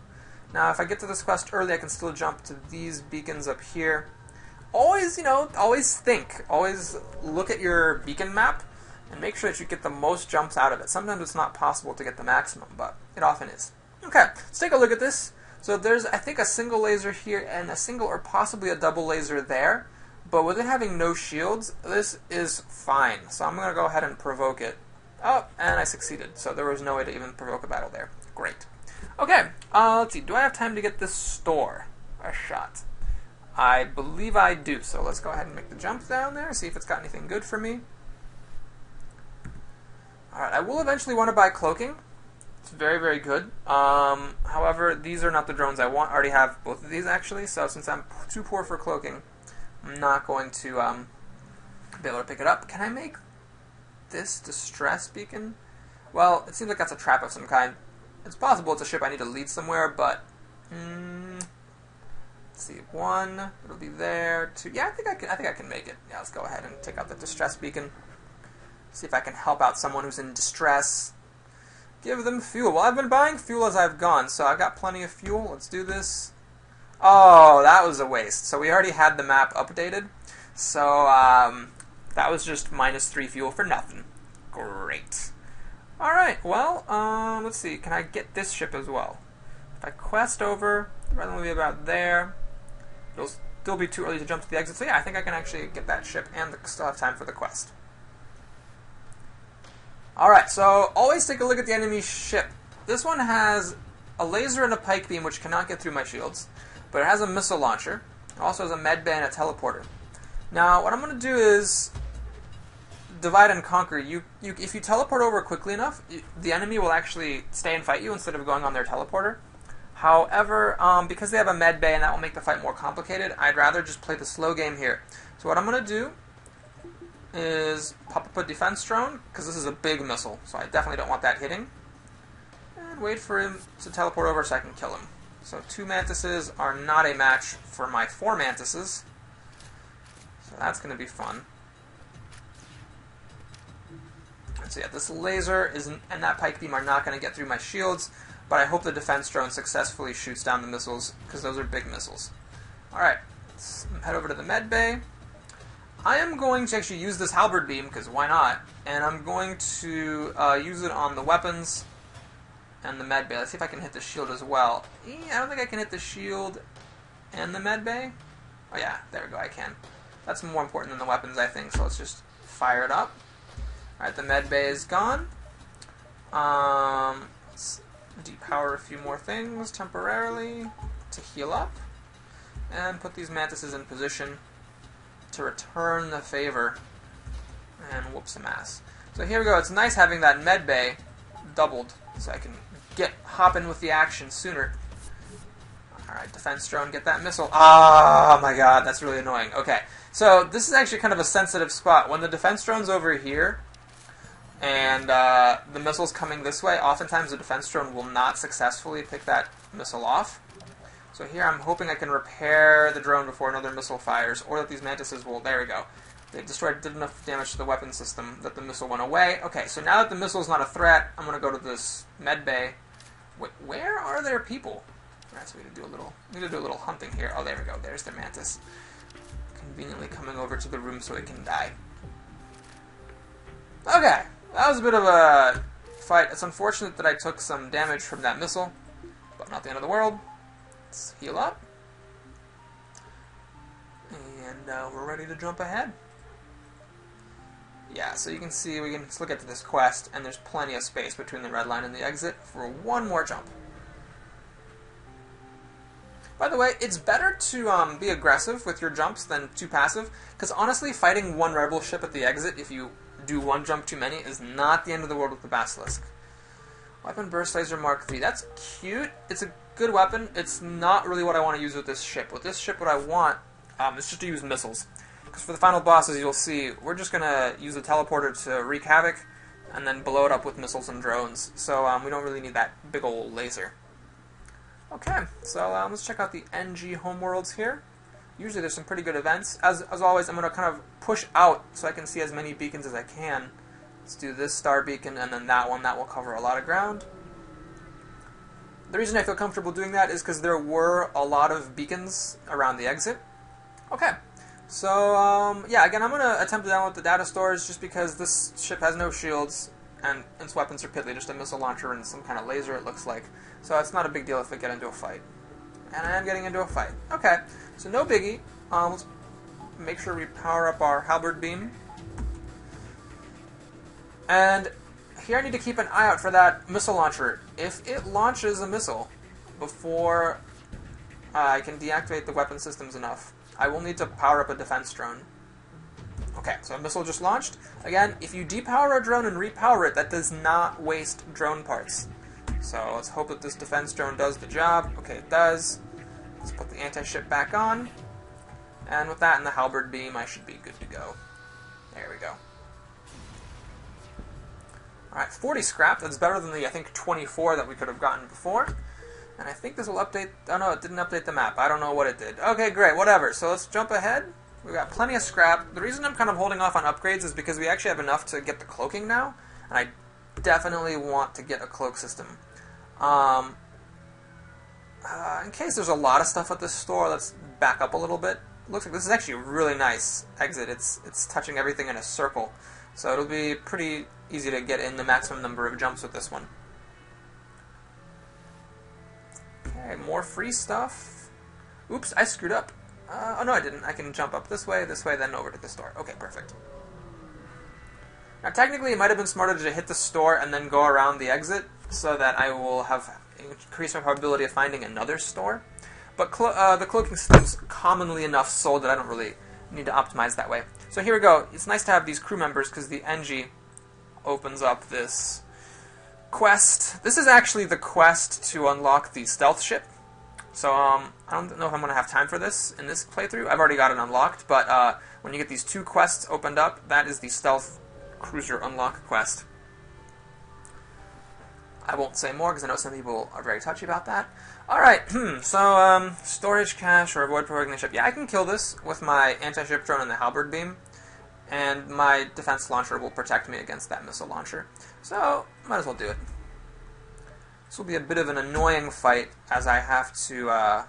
Now, if I get to this quest early, I can still jump to these beacons up here. Always, always look at your beacon map and make sure that you get the most jumps out of it. Sometimes it's not possible to get the maximum, but it often is. Okay, let's take a look at this. So there's, I think, a single laser here and a single or possibly a double laser there. But with it having no shields, this is fine. So I'm going to go ahead and provoke it. Oh, and I succeeded. So there was no way to even provoke a battle there. Great. Okay, let's see. Do I have time to get this store a shot? I believe I do. So let's go ahead and make the jump down there, see if it's got anything good for me. Alright, I will eventually want to buy cloaking. It's very, very good. However, these are not the drones I want. I already have both of these, actually. So since I'm too poor for cloaking, I'm not going to be able to pick it up. Can I make this distress beacon? Well, it seems like that's a trap of some kind. It's possible it's a ship I need to lead somewhere, but let's see. 1, it'll be there. 2, yeah, I think I can make it. Yeah, let's go ahead and take out the distress beacon. See if I can help out someone who's in distress. Give them fuel. Well, I've been buying fuel as I've gone, so I've got plenty of fuel. Let's do this. Oh, that was a waste. So we already had the map updated. So that was just -3 fuel for nothing. Great. Alright, well, let's see. Can I get this ship as well? If I quest over, the run will be about there. It'll still be too early to jump to the exit. So yeah, I think I can actually get that ship and still have time for the quest. Alright, so always take a look at the enemy ship. This one has a laser and a pike beam, which cannot get through my shields. But it has a missile launcher. It also has a medbay and a teleporter. Now, what I'm going to do is divide and conquer. If you teleport over quickly enough, the enemy will actually stay and fight you instead of going on their teleporter. However, because they have a medbay and that will make the fight more complicated, I'd rather just play the slow game here. So what I'm going to do is pop up a defense drone, because this is a big missile, so I definitely don't want that hitting. And wait for him to teleport over so I can kill him. So 2 mantises are not a match for my 4 mantises. So that's going to be fun. So yeah, this laser and that pike beam are not going to get through my shields, but I hope the defense drone successfully shoots down the missiles, because those are big missiles. Alright, let's head over to the medbay. I am going to actually use this halberd beam, because why not? And I'm going to use it on the weapons and the medbay. Let's see if I can hit the shield as well. I don't think I can hit the shield and the medbay. Oh yeah, there we go, I can. That's more important than the weapons, I think, so let's just fire it up. Alright, the medbay is gone. Let's depower a few more things temporarily to heal up. And put these mantises in position to return the favor and whoop some ass. So here we go. It's nice having that medbay doubled so I can hop in with the action sooner. Alright, defense drone, get that missile. Oh my god, that's really annoying. Okay, so this is actually kind of a sensitive spot. When the defense drone's over here and the missile's coming this way, oftentimes the defense drone will not successfully pick that missile off. So here I'm hoping I can repair the drone before another missile fires, or that these mantises will... There we go. They did enough damage to the weapon system that the missile went away. Okay, so now that the missile's not a threat, I'm going to go to this medbay. Wait, where are their people? Alright, so we need to do a little hunting here. Oh, there we go. There's their mantis. Conveniently coming over to the room so it can die. Okay, that was a bit of a fight. It's unfortunate that I took some damage from that missile, but not the end of the world. Let's heal up. And we're ready to jump ahead. Yeah, so you can see, we can look at this quest, and there's plenty of space between the red line and the exit for one more jump. By the way, it's better to be aggressive with your jumps than too passive, because honestly, fighting one rebel ship at the exit, if you do one jump too many, is not the end of the world with the Basilisk. Weapon Burst Laser Mark III. That's cute. It's a good weapon. It's not really what I want to use with this ship. With this ship, what I want is just to use missiles. Because for the final bosses, you'll see, we're just going to use the teleporter to wreak havoc, and then blow it up with missiles and drones. So we don't really need that big old laser. Okay, so let's check out the NG homeworlds here. Usually there's some pretty good events. As always, I'm going to kind of push out so I can see as many beacons as I can. Let's do this star beacon and then that one. That will cover a lot of ground. The reason I feel comfortable doing that is because there were a lot of beacons around the exit. Okay, so yeah, again, I'm going to attempt to download the data stores just because this ship has no shields and its weapons are piddly, just a missile launcher and some kind of laser, it looks like. So it's not a big deal if I get into a fight. And I am getting into a fight. Okay, so no biggie. Let's make sure we power up our halberd beam. And here I need to keep an eye out for that missile launcher. If it launches a missile before I can deactivate the weapon systems enough, I will need to power up a defense drone. Okay, so a missile just launched. Again, if you depower a drone and repower it, that does not waste drone parts. So let's hope that this defense drone does the job. Okay, it does. Let's put the anti-ship back on. And with that and the halberd beam, I should be good to go. There we go. Alright, 40 scrap. That's better than the, I think, 24 that we could have gotten before. And I think this will update... Oh no, it didn't update the map. I don't know what it did. Okay, great, whatever. So let's jump ahead. We've got plenty of scrap. The reason I'm kind of holding off on upgrades is because we actually have enough to get the cloaking now. And I definitely want to get a cloak system. In case there's a lot of stuff at this store, let's back up a little bit. Looks like this is actually a really nice exit. It's touching everything in a circle. So it'll be pretty easy to get in the maximum number of jumps with this one. Okay, more free stuff. Oops, I screwed up. Oh no, I didn't. I can jump up this way, then over to the store. Okay, perfect. Now technically it might have been smarter to hit the store and then go around the exit so that I will have increased my probability of finding another store. But the cloaking system's commonly enough sold that I don't really need to optimize that way. So here we go. It's nice to have these crew members because the NG opens up this quest. This is actually the quest to unlock the stealth ship. So I don't know if I'm going to have time for this in this playthrough. I've already got it unlocked, but when you get these two quests opened up, that is the stealth cruiser unlock quest. I won't say more because I know some people are very touchy about that. Alright, so storage cache or avoid provoking the ship. Yeah, I can kill this with my anti-ship drone and the halberd beam, and my defense launcher will protect me against that missile launcher. So, might as well do it. This will be a bit of an annoying fight as I have to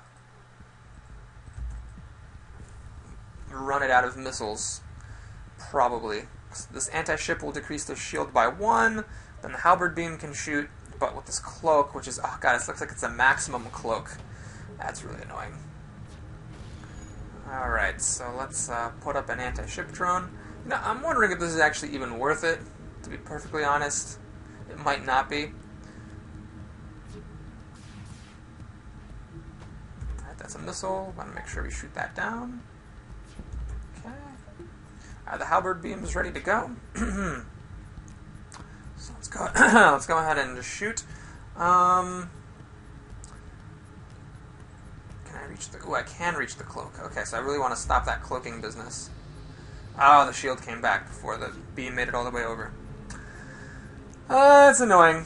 run it out of missiles, probably. This anti-ship will decrease the shield by 1, then the halberd beam can shoot, but with this cloak, which is, oh god, it looks like it's a maximum cloak. That's really annoying. Alright, so let's put up an anti-ship drone. You know, I'm wondering if this is actually even worth it, to be perfectly honest. It might not be. Alright, that's a missile. Want to make sure we shoot that down. Okay. The halberd beam is ready to go. So let's go. Let's go ahead and just shoot. Can I reach the? Oh, I can reach the cloak. Okay, so I really want to stop that cloaking business. Oh, the shield came back before the beam made it all the way over. It's annoying.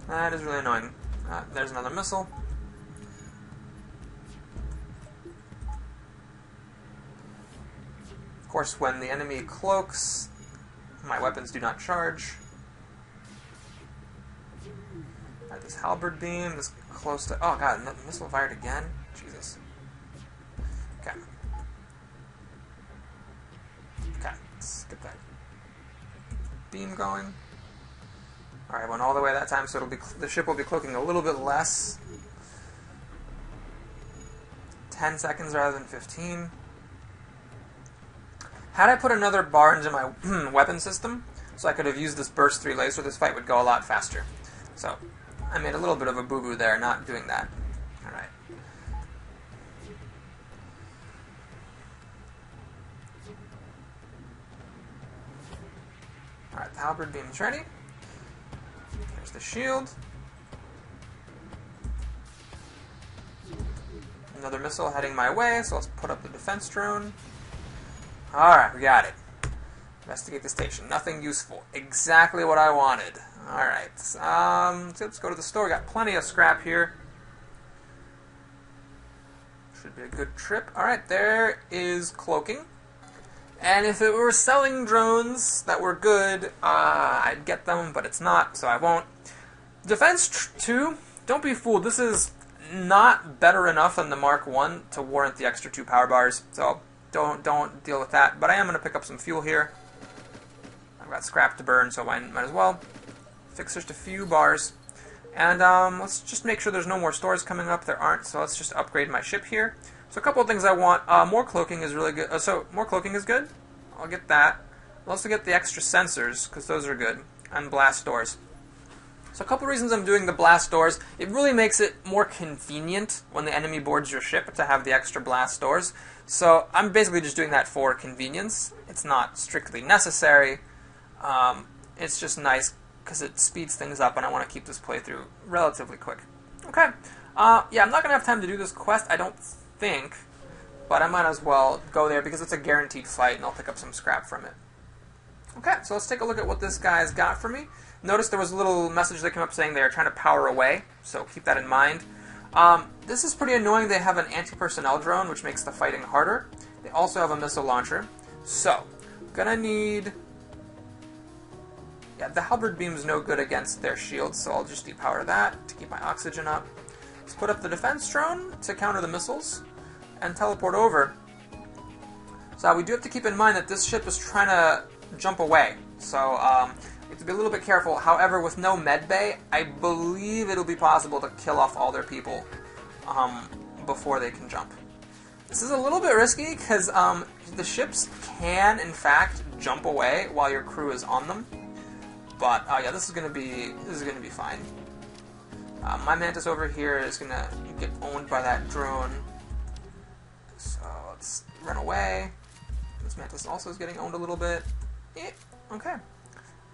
That is really annoying. There's another missile. Of course, when the enemy cloaks, my weapons do not charge. This halberd beam is close to... Oh god, missile fired again? Jesus. Okay. Okay, let's get that beam going. Alright, went all the way that time, so it'll be the ship will be cloaking a little bit less. 10 seconds rather than 15. Had I put another bar into my weapon system, so I could have used this burst 3 laser, this fight would go a lot faster. So, I made a little bit of a boo-boo there, not doing that. Alright. Alright, the halberd beam is ready. There's the shield. Another missile heading my way, so let's put up the defense drone. Alright, we got it. Investigate the station. Nothing useful. Exactly what I wanted. Alright. So let's go to the store. Got plenty of scrap here. Should be a good trip. Alright, there is cloaking. And if it were selling drones that were good, I'd get them, but it's not, so I won't. Defense 2, don't be fooled. This is not better enough than the Mark 1 to warrant the extra 2 power bars, so don't deal with that. But I am going to pick up some fuel here. I've got scrap to burn, so I might as well fix just a few bars. And let's just make sure there's no more stores coming up. There aren't, so let's just upgrade my ship here. So a couple of things I want. More cloaking is really good. So more cloaking is good. I'll get that. I'll also get the extra sensors, because those are good. And blast doors. So a couple reasons I'm doing the blast doors. It really makes it more convenient when the enemy boards your ship to have the extra blast doors. So I'm basically just doing that for convenience. It's not strictly necessary. It's just nice because it speeds things up, and I want to keep this playthrough relatively quick. Okay. Yeah, I'm not going to have time to do this quest, I don't think, but I might as well go there because it's a guaranteed fight, and I'll pick up some scrap from it. Okay, so let's take a look at what this guy's got for me. Notice there was a little message that came up saying they are trying to power away, so keep that in mind. This is pretty annoying. They have an anti-personnel drone, which makes the fighting harder. They also have a missile launcher. So, gonna need... Yeah, the halberd beam's no good against their shields, so I'll just depower that to keep my oxygen up. Let's put up the defense drone to counter the missiles, and teleport over. So we do have to keep in mind that this ship is trying to jump away, so you have to be a little bit careful. However, with no medbay, I believe it'll be possible to kill off all their people before they can jump. This is a little bit risky because the ships can, in fact, jump away while your crew is on them. But yeah, this is gonna be fine. My Mantis over here is gonna get owned by that drone, so let's run away. This Mantis also is getting owned a little bit. Okay,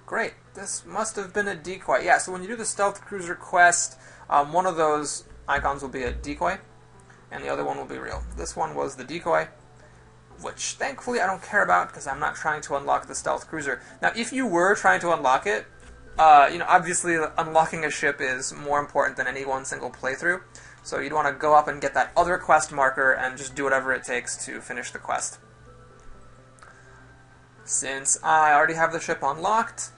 great. This must have been a decoy. Yeah, so when you do the stealth cruiser quest, one of those icons will be a decoy, and the other one will be real. This one was the decoy, which thankfully I don't care about because I'm not trying to unlock the stealth cruiser. Now, if you were trying to unlock it, obviously unlocking a ship is more important than any one single playthrough. So you'd want to go up and get that other quest marker and just do whatever it takes to finish the quest. Since I already have the ship unlocked,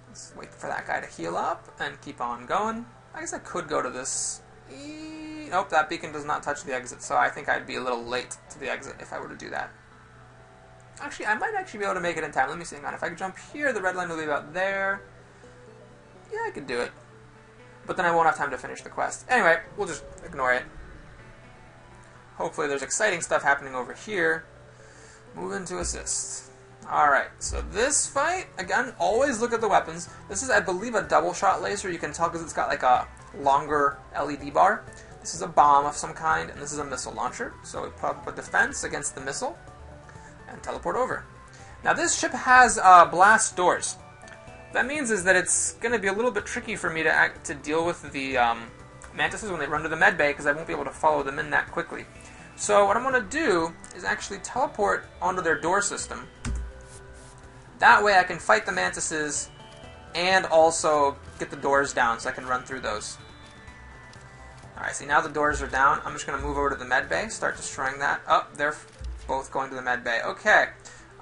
let's wait for that guy to heal up and keep on going. I guess I could go to this. Nope, that beacon does not touch the exit, so I think I'd be a little late to the exit if I were to do that. Actually, I might actually be able to make it in time. Let me see. Hang on. If I could jump here, the red line will be about there. Yeah, I could do it. But then I won't have time to finish the quest. Anyway, we'll just ignore it. Hopefully there's exciting stuff happening over here. Move into assist. Alright, so this fight, again, always look at the weapons. This is, I believe, a double shot laser. You can tell because it's got like a longer LED bar. This is a bomb of some kind, and this is a missile launcher. So we put up a defense against the missile and teleport over. Now this ship has blast doors. What that means is that it's going to be a little bit tricky for me to deal with the mantises when they run to the medbay, because I won't be able to follow them in that quickly. So what I'm going to do is actually teleport onto their door system. That way I can fight the mantises and also get the doors down so I can run through those. Alright, see now the doors are down. I'm just going to move over to the medbay, start destroying that. Oh, they're both going to the medbay. Okay,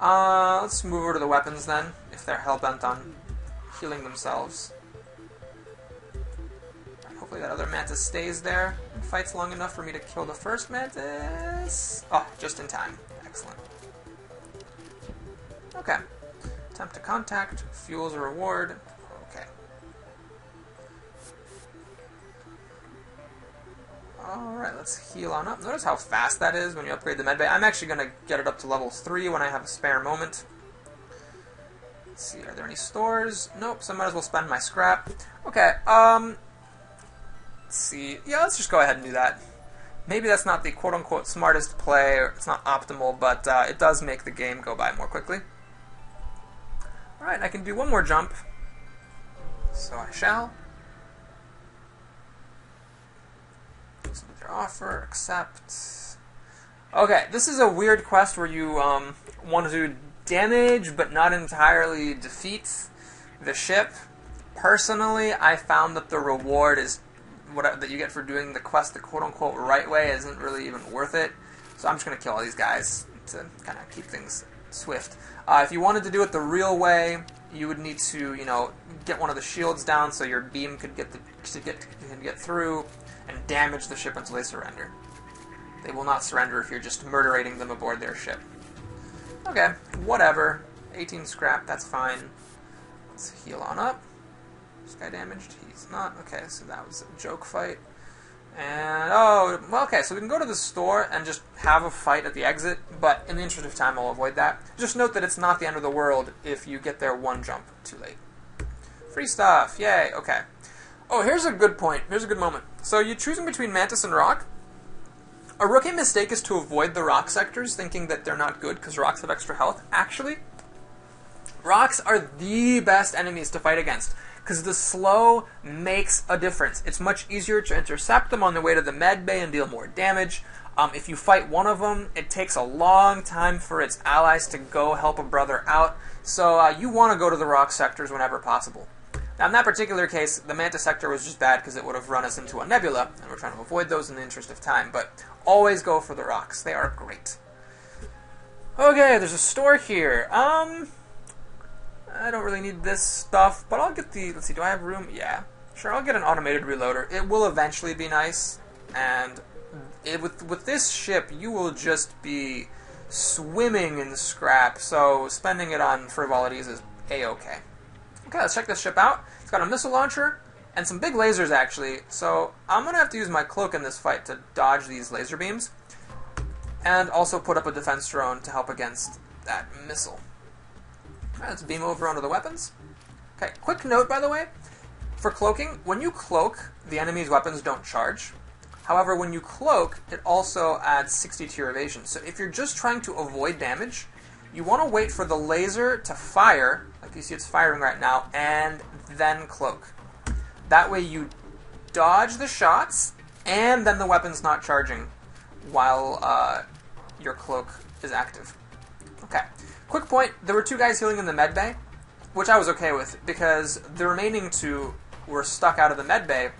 let's move over to the weapons then, if they're hell-bent on healing themselves. Hopefully that other mantis stays there and fights long enough for me to kill the first mantis. Oh, just in time. Excellent. Okay. Attempt to contact. Fuels a reward. Okay. Alright, let's heal on up. Notice how fast that is when you upgrade the medbay. I'm actually going to get it up to level 3 when I have a spare moment. Let's see, are there any stores? Nope, so I might as well spend my scrap. Okay, let's see. Yeah, let's just go ahead and do that. Maybe that's not the quote-unquote smartest play, or it's not optimal, but it does make the game go by more quickly. Alright, I can do one more jump. So I shall. Submit your offer, accept. Okay, this is a weird quest where you want to do damage, but not entirely defeat the ship. Personally, I found that the reward is that you get for doing the quest the quote-unquote right way isn't really even worth it. So I'm just going to kill all these guys to kind of keep things swift. If you wanted to do it the real way, you would need to, get one of the shields down so your beam could get through and damage the ship until they surrender. They will not surrender if you're just murdering them aboard their ship. Okay, whatever. 18 scrap, that's fine. Let's heal on up. This guy damaged? He's not. Okay, so that was a joke fight. And, okay, so we can go to the store and just have a fight at the exit, but in the interest of time, I'll avoid that. Just note that it's not the end of the world if you get there one jump too late. Free stuff, yay, okay. Oh, here's a good point. Here's a good moment. So you're choosing between Mantis and Rock. A rookie mistake is to avoid the rock sectors, thinking that they're not good because rocks have extra health. Actually, rocks are the best enemies to fight against, because the slow makes a difference. It's much easier to intercept them on the way to the medbay and deal more damage. If you fight one of them, it takes a long time for its allies to go help a brother out, so you want to go to the rock sectors whenever possible. Now, in that particular case, the Mantis sector was just bad because it would have run us into a nebula, and we're trying to avoid those in the interest of time, but always go for the rocks. They are great. Okay, there's a store here. I don't really need this stuff, but I'll get the... Let's see, do I have room? Yeah. Sure, I'll get an automated reloader. It will eventually be nice, and with this ship, you will just be swimming in scrap, so spending it on frivolities is A-okay. Okay, let's check this ship out. It's got a missile launcher and some big lasers, actually. So I'm going to have to use my cloak in this fight to dodge these laser beams. And also put up a defense drone to help against that missile. Alright, let's beam over onto the weapons. Okay, quick note, by the way. For cloaking, when you cloak, the enemy's weapons don't charge. However, when you cloak, it also adds 60 to your evasion. So if you're just trying to avoid damage, you want to wait for the laser to fire, like you see it's firing right now, and then cloak. That way you dodge the shots, and then the weapon's not charging while your cloak is active. Okay. Quick point, there were two guys healing in the medbay. which I was okay with, because the remaining two were stuck out of the medbay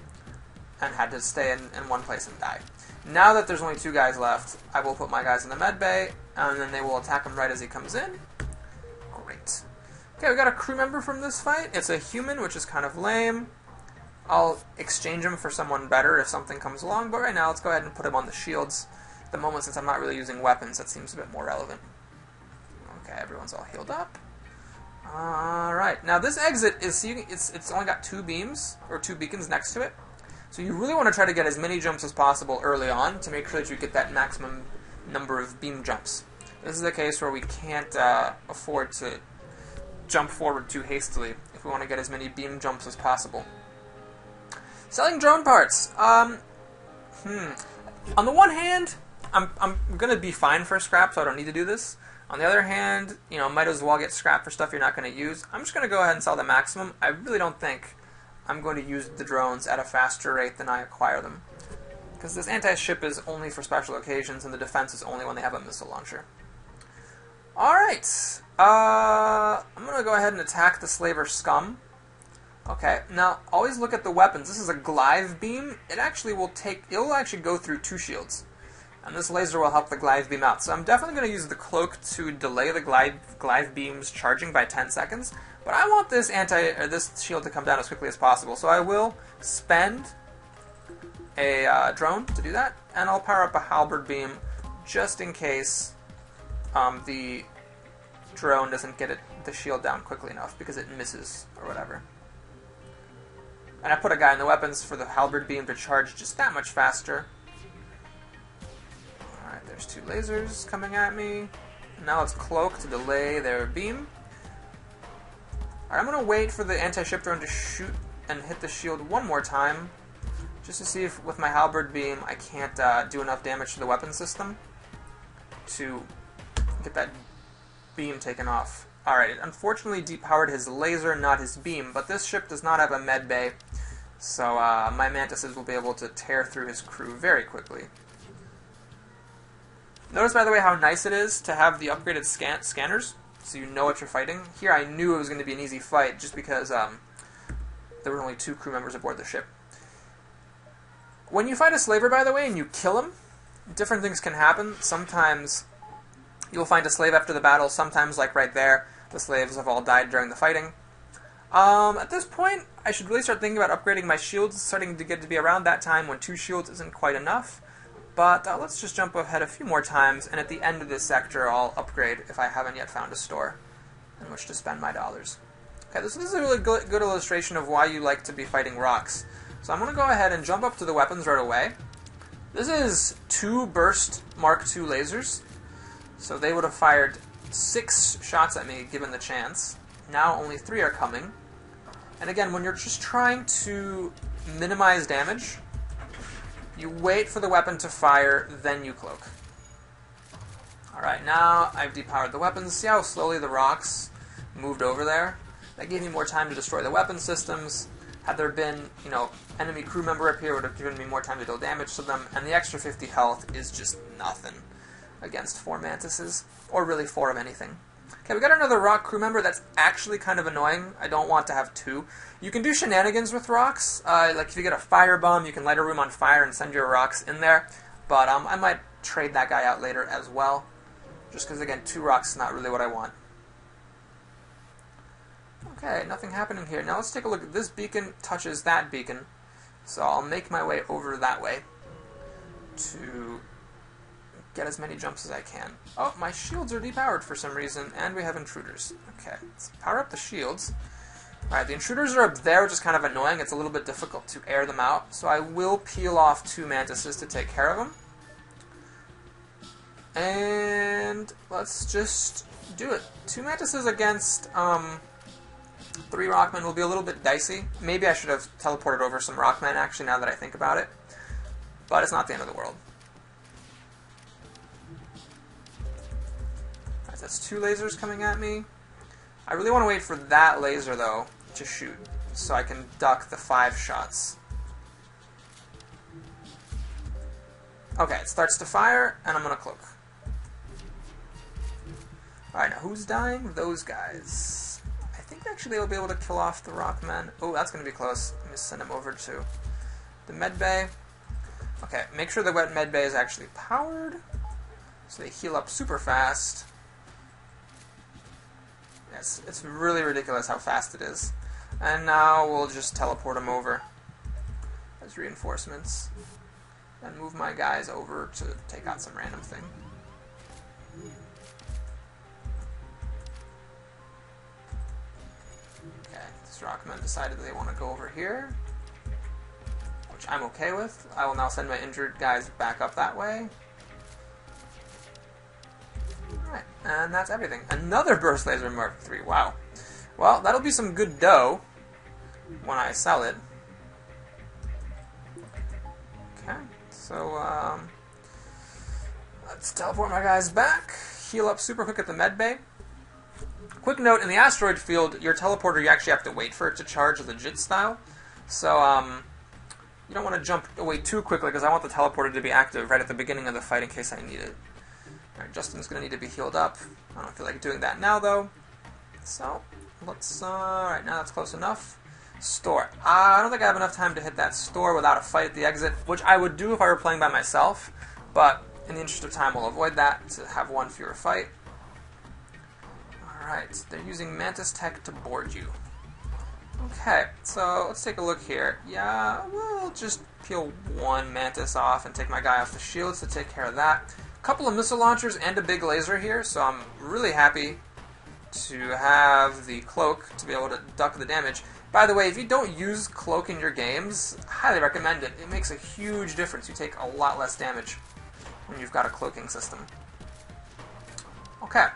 and had to stay in one place and die. Now that there's only two guys left, I will put my guys in the medbay, and then they will attack him right as he comes in. Great. Okay, we got a crew member from this fight. It's a human, which is kind of lame. I'll exchange him for someone better if something comes along, but right now let's go ahead and put him on the shields. At the moment, since I'm not really using weapons, that seems a bit more relevant. Okay, everyone's all healed up. Alright, now this exit is, it's only got two beams, or two beacons next to it. So you really want to try to get as many jumps as possible early on to make sure that you get that maximum number of beam jumps. This is a case where we can't afford to jump forward too hastily if we want to get as many beam jumps as possible. Selling drone parts. On the one hand, I'm going to be fine for scrap, so I don't need to do this. On the other hand, you know, might as well get scrap for stuff you're not going to use. I'm just going to go ahead and sell the maximum. I really don't think I'm going to use the drones at a faster rate than I acquire them, because this anti-ship is only for special occasions, and the defense is only when they have a missile launcher. Alright, I'm going to go ahead and attack the slaver scum. Okay, now always look at the weapons. This is a glaive beam. It'll actually go through two shields, and this laser will help the glaive beam out. So I'm definitely going to use the cloak to delay the glaive beam's charging by 10 seconds. But I want this this shield to come down as quickly as possible, so I will spend a drone to do that, and I'll power up a halberd beam just in case the drone doesn't get the shield down quickly enough because it misses or whatever. And I put a guy in the weapons for the halberd beam to charge just that much faster. Alright, there's two lasers coming at me. Now it's cloak to delay their beam. Alright, I'm going to wait for the anti-ship drone to shoot and hit the shield one more time, just to see if with my halberd beam I can't do enough damage to the weapon system to get that beam taken off. Alright, it unfortunately depowered his laser, not his beam, but this ship does not have a medbay, so my mantises will be able to tear through his crew very quickly. Notice, by the way, how nice it is to have the upgraded scanners, so you know what you're fighting. Here I knew it was going to be an easy fight, just because there were only two crew members aboard the ship. When you fight a slaver, by the way, and you kill him, different things can happen. Sometimes you'll find a slave after the battle, sometimes, like right there, the slaves have all died during the fighting. At this point, I should really start thinking about upgrading my shields, starting to get to be around that time when 2 shields isn't quite enough. But let's just jump ahead a few more times, and at the end of this sector, I'll upgrade if I haven't yet found a store in which to spend my dollars. Okay, this is a really good illustration of why you like to be fighting rocks. So I'm going to go ahead and jump up to the weapons right away. This is 2 burst Mark II lasers, so they would have fired 6 shots at me given the chance. Now only 3 are coming. And again, when you're just trying to minimize damage, you wait for the weapon to fire, then you cloak. Alright, now I've depowered the weapons. See how slowly the rocks moved over there? That gave me more time to destroy the weapon systems. Had there been, you know, enemy crew member up here, would have given me more time to deal damage to them, and the extra 50 health is just nothing against 4 mantises, or really 4 of anything. Okay, we got another rock crew member that's actually kind of annoying. I don't want to have 2. You can do shenanigans with rocks. Like if you get a fire bomb, you can light a room on fire and send your rocks in there. But I might trade that guy out later as well. Just because, again, 2 rocks is not really what I want. Okay, nothing happening here. Now let's take a look. This beacon touches that beacon. So I'll make my way over that way to get as many jumps as I can. Oh, my shields are depowered for some reason, and we have intruders. Okay, let's power up the shields. Alright, the intruders are up there, which is kind of annoying. It's a little bit difficult to air them out, so I will peel off 2 mantises to take care of them. And let's just do it. 2 mantises against 3 rockmen will be a little bit dicey. Maybe I should have teleported over some rockmen, actually, now that I think about it. But it's not the end of the world. Alright, that's 2 lasers coming at me. I really want to wait for that laser, though, to shoot, so I can duck the 5 shots. Okay, it starts to fire, and I'm going to cloak. Alright, now who's dying? Those guys. I think that actually be able to kill off the rockmen. Oh, that's going to be close. Let me send him over to the medbay. Okay, make sure the wet medbay is actually powered, so they heal up super fast. Yes, it's really ridiculous how fast it is. And now we'll just teleport them over as reinforcements. And move my guys over to take out some random thing. Okay, these rockmen decided they want to go over here, which I'm okay with. I will now send my injured guys back up that way. Alright, and that's everything. Another burst laser Mark III, wow. Well, that'll be some good dough when I sell it. Okay, so let's teleport my guys back, heal up super quick at the medbay. Quick note, in the asteroid field, your teleporter, you actually have to wait for it to charge legit style. So, you don't want to jump away too quickly, because I want the teleporter to be active right at the beginning of the fight in case I need it. Alright, Justin's going to need to be healed up. I don't feel like doing that now, though. So, let's, alright, now that's close enough. Store. I don't think I have enough time to hit that store without a fight at the exit, which I would do if I were playing by myself, but in the interest of time, we'll avoid that to have one fewer fight. Alright, they're using Mantis tech to board you. Okay, so let's take a look here. Yeah, we'll just peel one Mantis off and take my guy off the shields to take care of that. A couple of missile launchers and a big laser here, so I'm really happy to have the cloak to be able to duck the damage. By the way, if you don't use cloak in your games, I highly recommend it. It makes a huge difference. You take a lot less damage when you've got a cloaking system. Okay.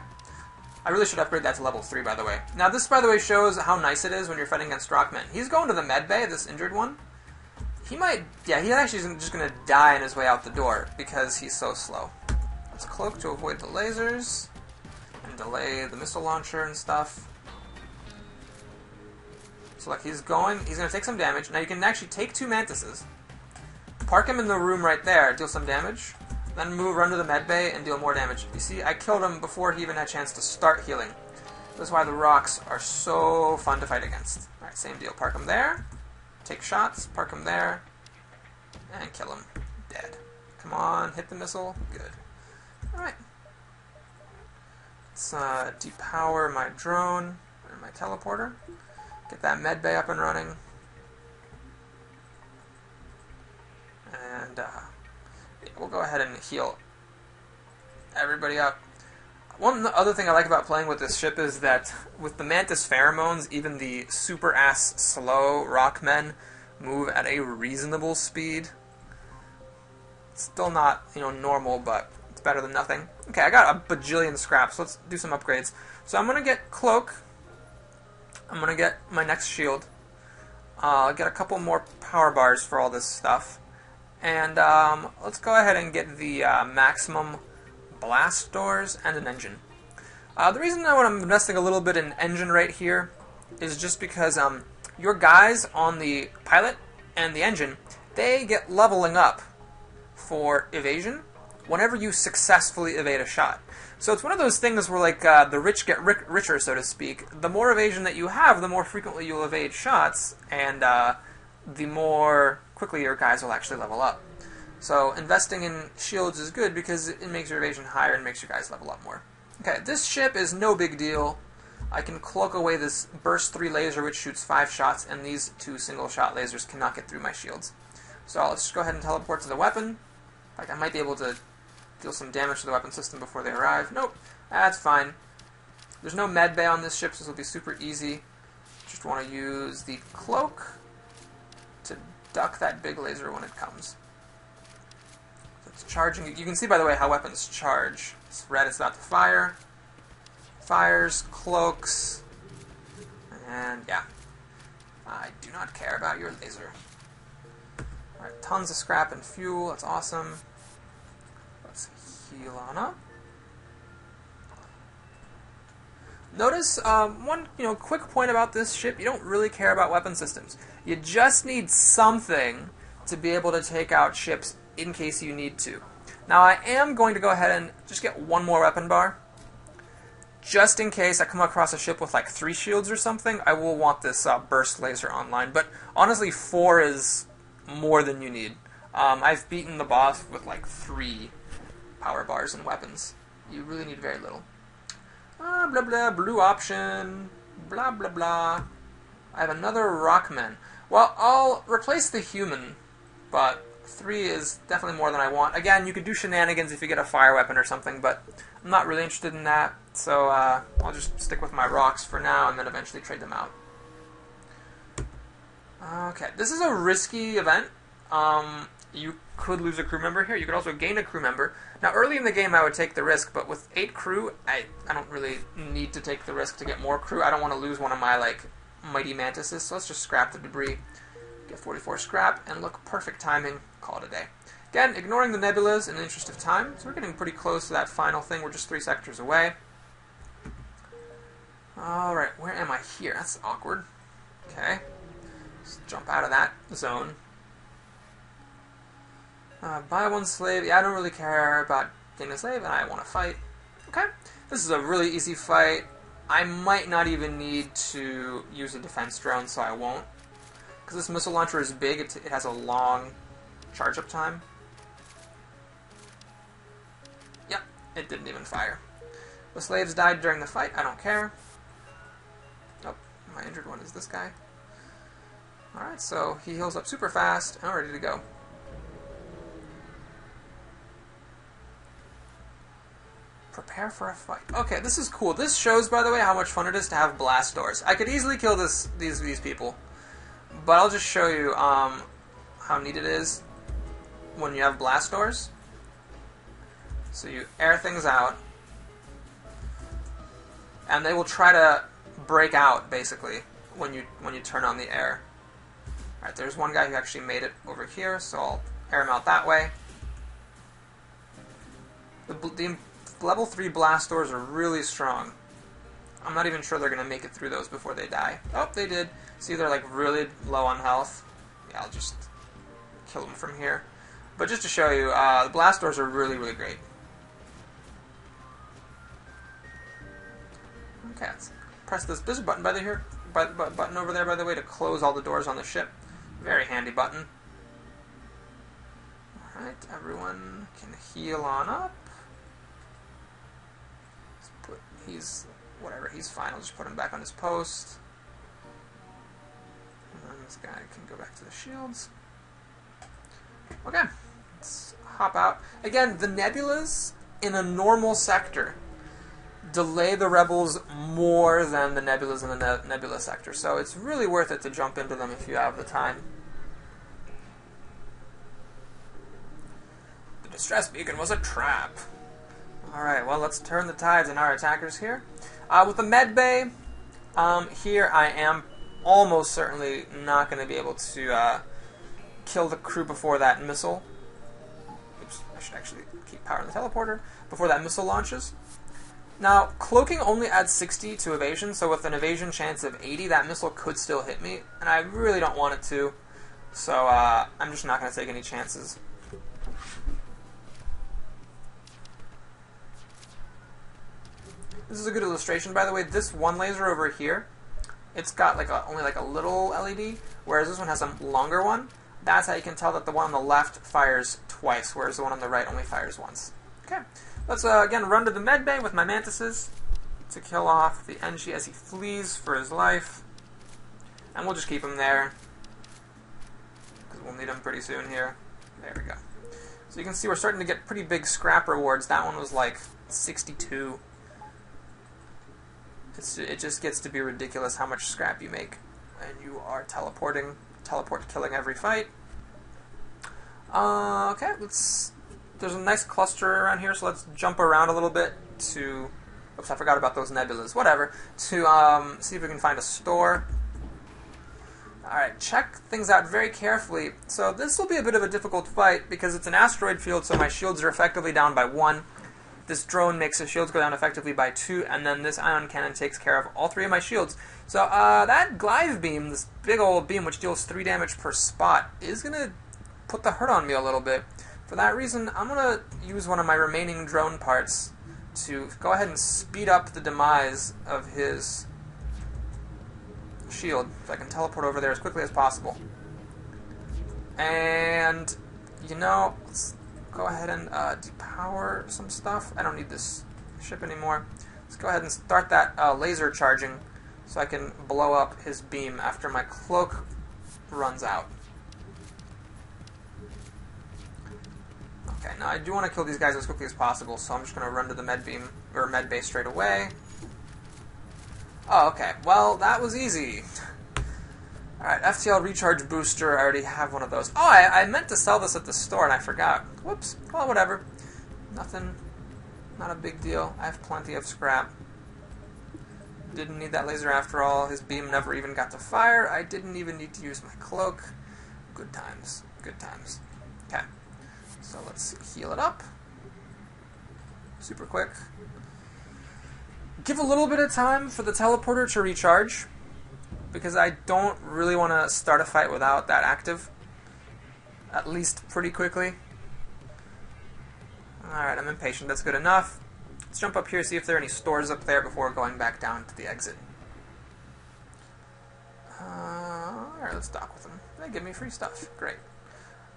I really should upgrade that to level 3, by the way. Now, this, by the way, shows how nice it is when you're fighting against rockmen. He's going to the medbay, this injured one. He might... Yeah, he actually is just going to die on his way out the door because he's so slow. Let's cloak to avoid the lasers and delay the missile launcher and stuff. So, like, he's going to take some damage. Now, you can actually take 2 Mantises, park him in the room right there, deal some damage, then run to the medbay and deal more damage. You see, I killed him before he even had a chance to start healing. That's why the rocks are so fun to fight against. Alright, same deal. Park him there, take shots, park him there, and kill him. Dead. Come on, hit the missile. Good. Alright. Let's depower my drone and my teleporter. Get that medbay up and running. And we'll go ahead and heal everybody up. One other thing I like about playing with this ship is that with the Mantis pheromones, even the super-ass slow rockmen move at a reasonable speed. It's still not, normal, but it's better than nothing. Okay, I got a bajillion scraps. Let's do some upgrades. So I'm going to get Cloak. I'm going to get my next shield. I'll get a couple more power bars for all this stuff. And let's go ahead and get the maximum blast doors and an engine. The reason that I'm investing a little bit in engine right here is just because your guys on the pilot and the engine, they get leveling up for evasion whenever you successfully evade a shot. So it's one of those things where, like, the rich get richer, so to speak. The more evasion that you have, the more frequently you'll evade shots, and the more quickly your guys will actually level up. So investing in shields is good because it makes your evasion higher and makes your guys level up more. Okay, this ship is no big deal. I can cloak away this burst 3 laser which shoots 5 shots, and these 2 single shot lasers cannot get through my shields. So let's just go ahead and teleport to the weapon. Like, I might be able to deal some damage to the weapon system before they arrive. Nope, that's fine. There's no medbay on this ship, so this will be super easy. Just want to use the cloak to duck that big laser when it comes. So it's charging. You can see, by the way, how weapons charge. It's red, it's about to fire. Fires, cloaks, and yeah. I do not care about your laser. Alright, tons of scrap and fuel, that's awesome. Let's heal on up. Notice one quick point about this ship, you don't really care about weapon systems. You just need something to be able to take out ships in case you need to. Now I am going to go ahead and just get one more weapon bar. just in case I come across a ship with like 3 shields or something, I will want this burst laser online. But honestly, 4 is more than you need. I've beaten the boss with like 3 power bars and weapons. You really need very little. Blah blah, blue option, blah blah blah. I have another Rockman. Well, I'll replace the human, but 3 is definitely more than I want. Again, you could do shenanigans if you get a fire weapon or something, but I'm not really interested in that, so I'll just stick with my rocks for now and then eventually trade them out. Okay, this is a risky event. You could lose a crew member here. You could also gain a crew member. Now, early in the game, I would take the risk, but with 8 crew, I don't really need to take the risk to get more crew. I don't want to lose one of my, like, mighty mantises, so let's just scrap the debris. Get 44 scrap, and look, perfect timing. Call it a day. Again, ignoring the nebulas in the interest of time, so we're getting pretty close to that final thing. We're just 3 sectors away. Alright, where am I here? That's awkward. Okay. Let's jump out of that zone. Buy 1 slave. Yeah, I don't really care about getting a slave, and I want to fight. Okay. This is a really easy fight. I might not even need to use a defense drone, so I won't. Because this missile launcher is big, it has a long charge-up time. Yep, it didn't even fire. The slaves died during the fight. I don't care. Oh, my injured one is this guy. Alright, so he heals up super fast, and I'm ready to go. Prepare for a fight. Okay, this is cool. This shows, by the way, how much fun it is to have blast doors. I could easily kill these people, but I'll just show you how neat it is when you have blast doors. So you air things out, and they will try to break out basically when you turn on the air. All right, there's one guy who actually made it over here, so I'll air him out that way. The level 3 blast doors are really strong. I'm not even sure they're going to make it through those before they die. Oh, they did. See, they're like really low on health. Yeah, I'll just kill them from here. But just to show you, the blast doors are really, really great. Okay, let's press this button button over there, by the way, to close all the doors on the ship. Very handy button. Alright, everyone can heal on up. He's fine. I'll just put him back on his post. And then this guy can go back to the shields. Okay, let's hop out. Again, the nebulas in a normal sector delay the rebels more than the nebulas in the nebula sector, so it's really worth it to jump into them if you have the time. The distress beacon was a trap. Alright, well, let's turn the tides in our attackers here. With the medbay, here I am almost certainly not going to be able to kill the crew before that missile. Oops, I should actually keep powering the teleporter before that missile launches. Now, cloaking only adds 60 to evasion, so with an evasion chance of 80, that missile could still hit me, and I really don't want it to, so I'm just not going to take any chances. This is a good illustration, by the way. This one laser over here, it's got like only like a little LED, whereas this one has a longer one. That's how you can tell that the one on the left fires twice, whereas the one on the right only fires once. Okay, let's again run to the medbay with my mantises to kill off the NG as he flees for his life, and we'll just keep him there because we'll need him pretty soon here. There we go. So you can see we're starting to get pretty big scrap rewards. That one was like 62. It just gets to be ridiculous how much scrap you make when you are teleport killing every fight. Okay, there's a nice cluster around here, so let's jump around a little bit to, oops, I forgot about those nebulas, whatever, to see if we can find a store. Alright, check things out very carefully. So this will be a bit of a difficult fight because it's an asteroid field, so my shields are effectively down by 1. This drone makes the shields go down effectively by 2, and then this ion cannon takes care of all 3 of my shields. So that glaive beam, this big old beam which deals 3 damage per spot, is going to put the hurt on me a little bit. For that reason, I'm going to use one of my remaining drone parts to go ahead and speed up the demise of his shield so I can teleport over there as quickly as possible. And, you know, let's go ahead and depower some stuff. I don't need this ship anymore. Let's go ahead and start that laser charging so I can blow up his beam after my cloak runs out. Okay, now I do want to kill these guys as quickly as possible, so I'm just going to run to the medbay straight away. Oh, okay. Well, that was easy. Alright, FTL recharge booster. I already have one of those. Oh, I meant to sell this at the store and I forgot. Whoops. Well, whatever. Nothing. Not a big deal. I have plenty of scrap. Didn't need that laser after all. His beam never even got to fire. I didn't even need to use my cloak. Good times. Good times. Okay. So let's heal it up. Super quick. Give a little bit of time for the teleporter to recharge, because I don't really want to start a fight without that active. At least pretty quickly. Alright, I'm impatient. That's good enough. Let's jump up here, see if there are any stores up there before going back down to the exit. Alright, let's dock with them. They give me free stuff. Great.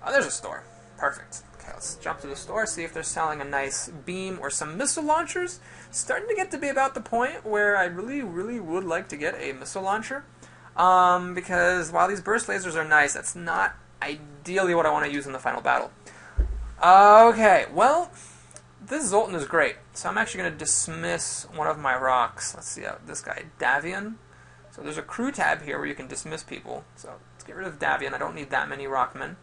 Oh, there's a store. Perfect. Okay, let's jump to the store, see if they're selling a nice beam or some missile launchers. Starting to get to be about the point where I really, really would like to get a missile launcher. Because while these burst lasers are nice, that's not ideally what I want to use in the final battle. Okay, well, this Zoltan is great. So I'm actually going to dismiss one of my rocks. Let's see, this guy, Davian. So there's a crew tab here where you can dismiss people. So let's get rid of Davian. I don't need that many rockmen.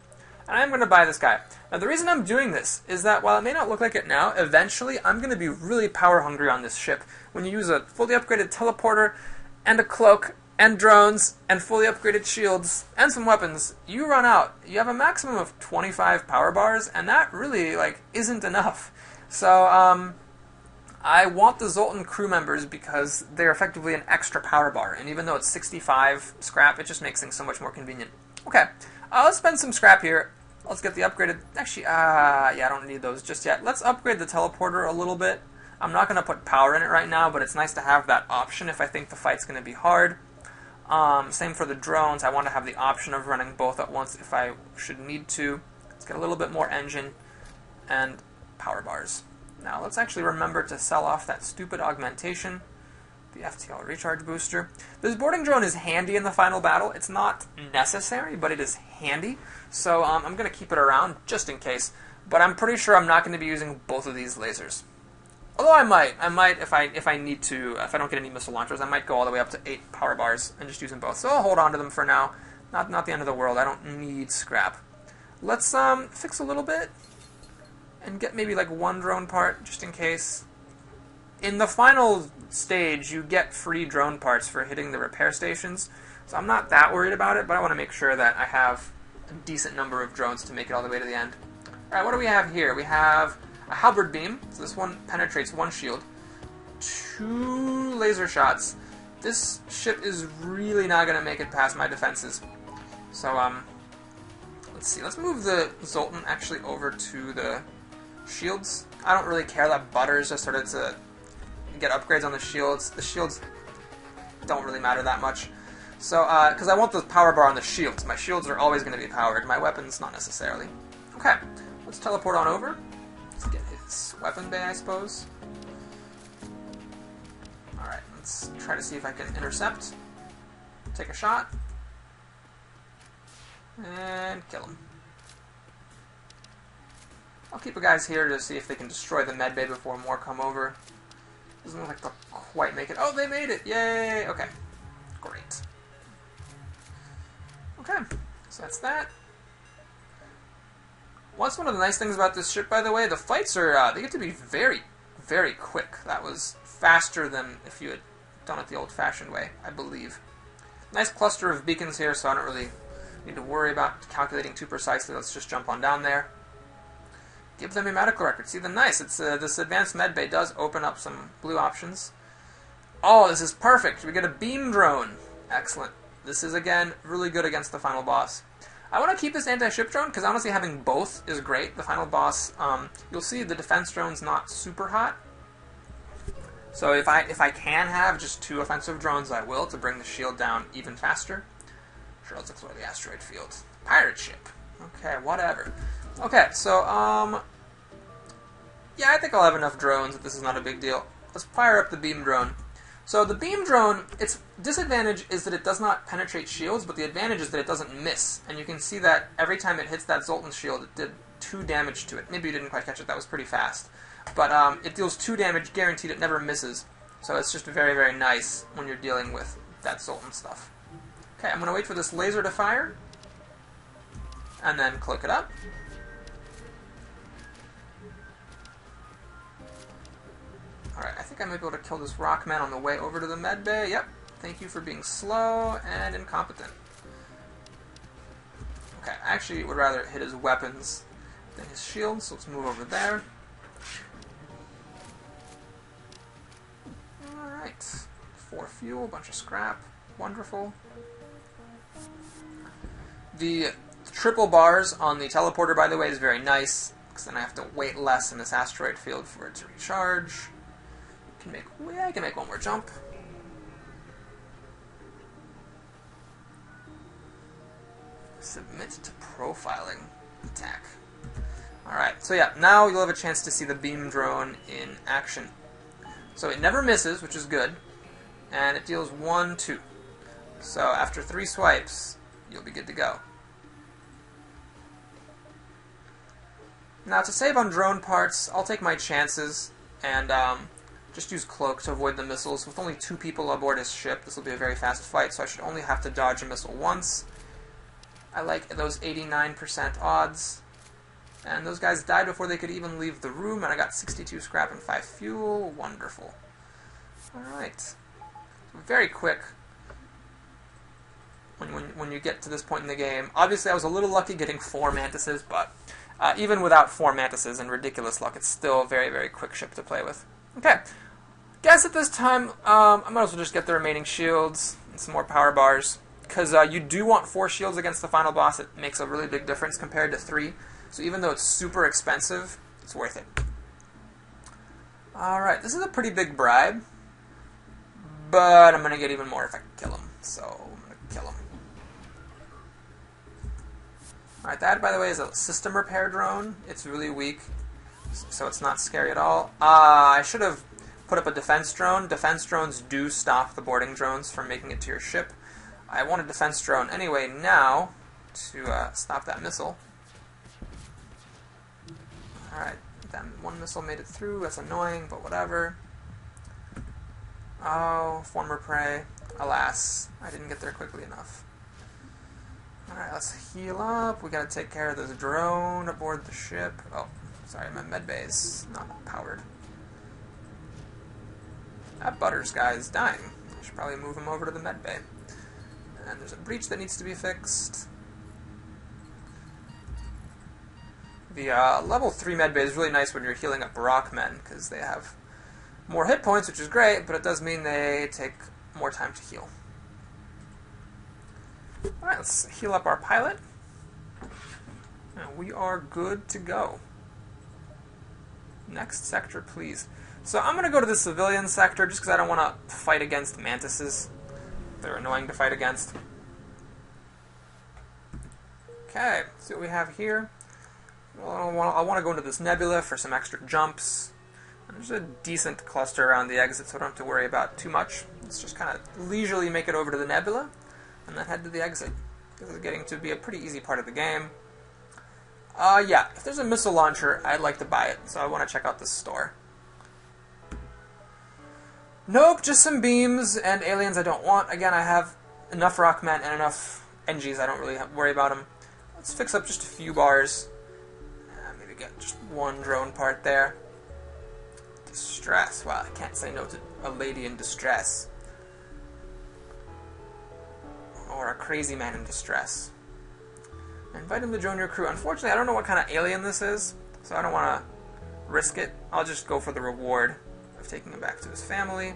And I'm going to buy this guy. Now, the reason I'm doing this is that while it may not look like it now, eventually I'm going to be really power hungry on this ship. When you use a fully upgraded teleporter and a cloak and drones and fully upgraded shields and some weapons, you run out. You have a maximum of 25 power bars, and that really isn't enough. So I want the Zoltan crew members because they're effectively an extra power bar, and even though it's 65 scrap, it just makes things so much more convenient. Okay, let's spend some scrap here. Let's get the upgraded... Actually, yeah, I don't need those just yet. Let's upgrade the teleporter a little bit. I'm not going to put power in it right now, but it's nice to have that option if I think the fight's going to be hard. Same for the drones. I want to have the option of running both at once if I should need to. Let's get a little bit more engine and power bars. Now, let's actually remember to sell off that stupid augmentation, the FTL recharge booster. This boarding drone is handy in the final battle. It's not necessary, but it is handy. So I'm going to keep it around just in case. But I'm pretty sure I'm not going to be using both of these lasers. Although I might if I need to. If I don't get any missile launchers, I might go all the way up to 8 power bars and just use them both. So I'll hold on to them for now. Not the end of the world. I don't need scrap. Let's fix a little bit and get maybe one drone part just in case. In the final stage, you get free drone parts for hitting the repair stations, so I'm not that worried about it, but I want to make sure that I have a decent number of drones to make it all the way to the end. Alright, what do we have here? We have a halberd beam, so this one penetrates 1 shield, 2 laser shots. This ship is really not going to make it past my defenses. So, let's see. Let's move the Zoltan actually over to the shields. I don't really care that Butters just started to get upgrades on the shields. The shields don't really matter that much. So, because I want the power bar on the shields. My shields are always going to be powered. My weapons, not necessarily. Okay, let's teleport on over. Let's get his weapon bay, I suppose. Alright, let's try to see if I can intercept. Take a shot. And kill him. I'll keep the guys here to see if they can destroy the medbay before more come over. Doesn't look like they'll quite make it. Oh, they made it! Yay! Okay. Great. Okay, so that's that. What's one of the nice things about this ship, by the way? The fights are, they get to be very, very quick. That was faster than if you had done it the old-fashioned way, I believe. Nice cluster of beacons here, so I don't really need to worry about calculating too precisely. Let's just jump on down there. Give them a medical record. See, nice. It's this advanced medbay does open up some blue options. Oh, this is perfect. We get a beam drone. Excellent. This is, again, really good against the final boss. I want to keep this anti-ship drone because honestly having both is great. The final boss, you'll see the defense drone's not super hot. So if I can have just 2 offensive drones, I will, to bring the shield down even faster. Sure, let's explore the asteroid field. Pirate ship. Okay, whatever. Okay, so, yeah, I think I'll have enough drones that this is not a big deal. Let's fire up the beam drone. So the beam drone, its disadvantage is that it does not penetrate shields, but the advantage is that it doesn't miss. And you can see that every time it hits that Zoltan shield, it did 2 damage to it. Maybe you didn't quite catch it, that was pretty fast. But it deals 2 damage, guaranteed, it never misses. So it's just very, very nice when you're dealing with that Zoltan stuff. Okay, I'm going to wait for this laser to fire, and then cloak it up. Alright, I think I might be able to kill this rockman on the way over to the medbay. Yep, thank you for being slow and incompetent. Okay, I actually would rather hit his weapons than his shield, so let's move over there. Alright, 4 fuel, bunch of scrap, wonderful. The triple bars on the teleporter, by the way, is very nice, because then I have to wait less in this asteroid field for it to recharge. I can make one more jump. Submit to profiling attack. Alright, so yeah, now you'll have a chance to see the beam drone in action. So it never misses, which is good, and it deals 1, 2. So after 3 swipes, you'll be good to go. Now to save on drone parts, I'll take my chances and just use cloak to avoid the missiles. With only 2 people aboard his ship, this will be a very fast fight, so I should only have to dodge a missile once. I like those 89% odds. And those guys died before they could even leave the room, and I got 62 scrap and 5 fuel. Wonderful. Alright. Very quick when you get to this point in the game. Obviously, I was a little lucky getting 4 mantises, but even without 4 mantises and ridiculous luck, it's still a very, very quick ship to play with. Okay. Guess at this time, I might as well just get the remaining shields and some more power bars, because you do want 4 shields against the final boss. It makes a really big difference compared to 3. So even though it's super expensive, it's worth it. Alright, this is a pretty big bribe, but I'm going to get even more if I can kill him. So I'm going to kill him. Alright, that, by the way, is a system repair drone. It's really weak, so it's not scary at all. I should have put up a defense drone. Defense drones do stop the boarding drones from making it to your ship. I want a defense drone anyway now to stop that missile. Alright, that 1 missile made it through. That's annoying, but whatever. Oh, former prey. Alas, I didn't get there quickly enough. Alright, let's heal up. We gotta take care of this drone aboard the ship. Oh, sorry, my medbay is not powered. That Butters guy is dying. I should probably move him over to the medbay. And there's a breach that needs to be fixed. The level 3 medbay is really nice when you're healing up rockmen, because they have more hit points, which is great, but it does mean they take more time to heal. Alright, let's heal up our pilot. And we are good to go. Next sector, please. So I'm going to go to the civilian sector, just because I don't want to fight against mantises. They're annoying to fight against. Okay, let's see what we have here. Well, I want to go into this nebula for some extra jumps. And there's a decent cluster around the exit, so I don't have to worry about too much. Let's just kind of leisurely make it over to the nebula, and then head to the exit. This is getting to be a pretty easy part of the game. Yeah, if there's a missile launcher, I'd like to buy it, so I want to check out this store. Nope, just some beams and aliens I don't want. Again, I have enough rockmen and enough NGs, I don't really worry about them. Let's fix up just a few bars. Maybe get just 1 drone part there. Distress. Wow, I can't say no to a lady in distress. Or a crazy man in distress. Invite him to join your crew. Unfortunately, I don't know what kind of alien this is, so I don't want to risk it. I'll just go for the reward of taking him back to his family.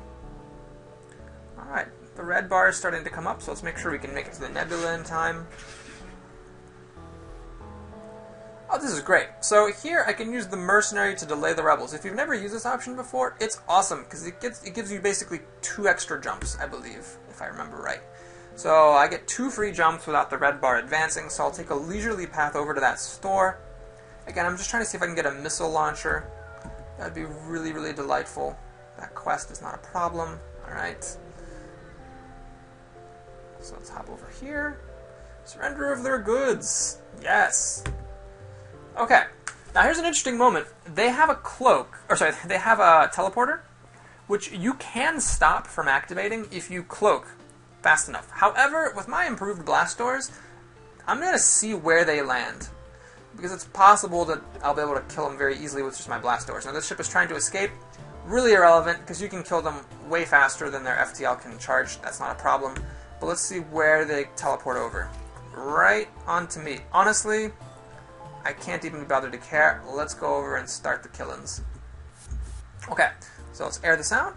Alright, the red bar is starting to come up, so let's make sure we can make it to the nebula in time. Oh, this is great. So here I can use the mercenary to delay the rebels. If you've never used this option before, it's awesome because it gives you basically 2 extra jumps, I believe, if I remember right. So I get 2 free jumps without the red bar advancing, so I'll take a leisurely path over to that store. Again, I'm just trying to see if I can get a missile launcher. That'd be really, really delightful. That quest is not a problem. Alright. So let's hop over here. Surrender of their goods. Yes. Okay. Now here's an interesting moment. They have a cloak, or sorry, they have a teleporter, which you can stop from activating if you cloak fast enough. However, with my improved blast doors, I'm going to see where they land, because it's possible that I'll be able to kill them very easily with just my blast doors. Now this ship is trying to escape. Really irrelevant, because you can kill them way faster than their FTL can charge. That's not a problem. But let's see where they teleport over. Right onto me. Honestly, I can't even be bothered to care. Let's go over and start the killings. Okay, so let's air this out.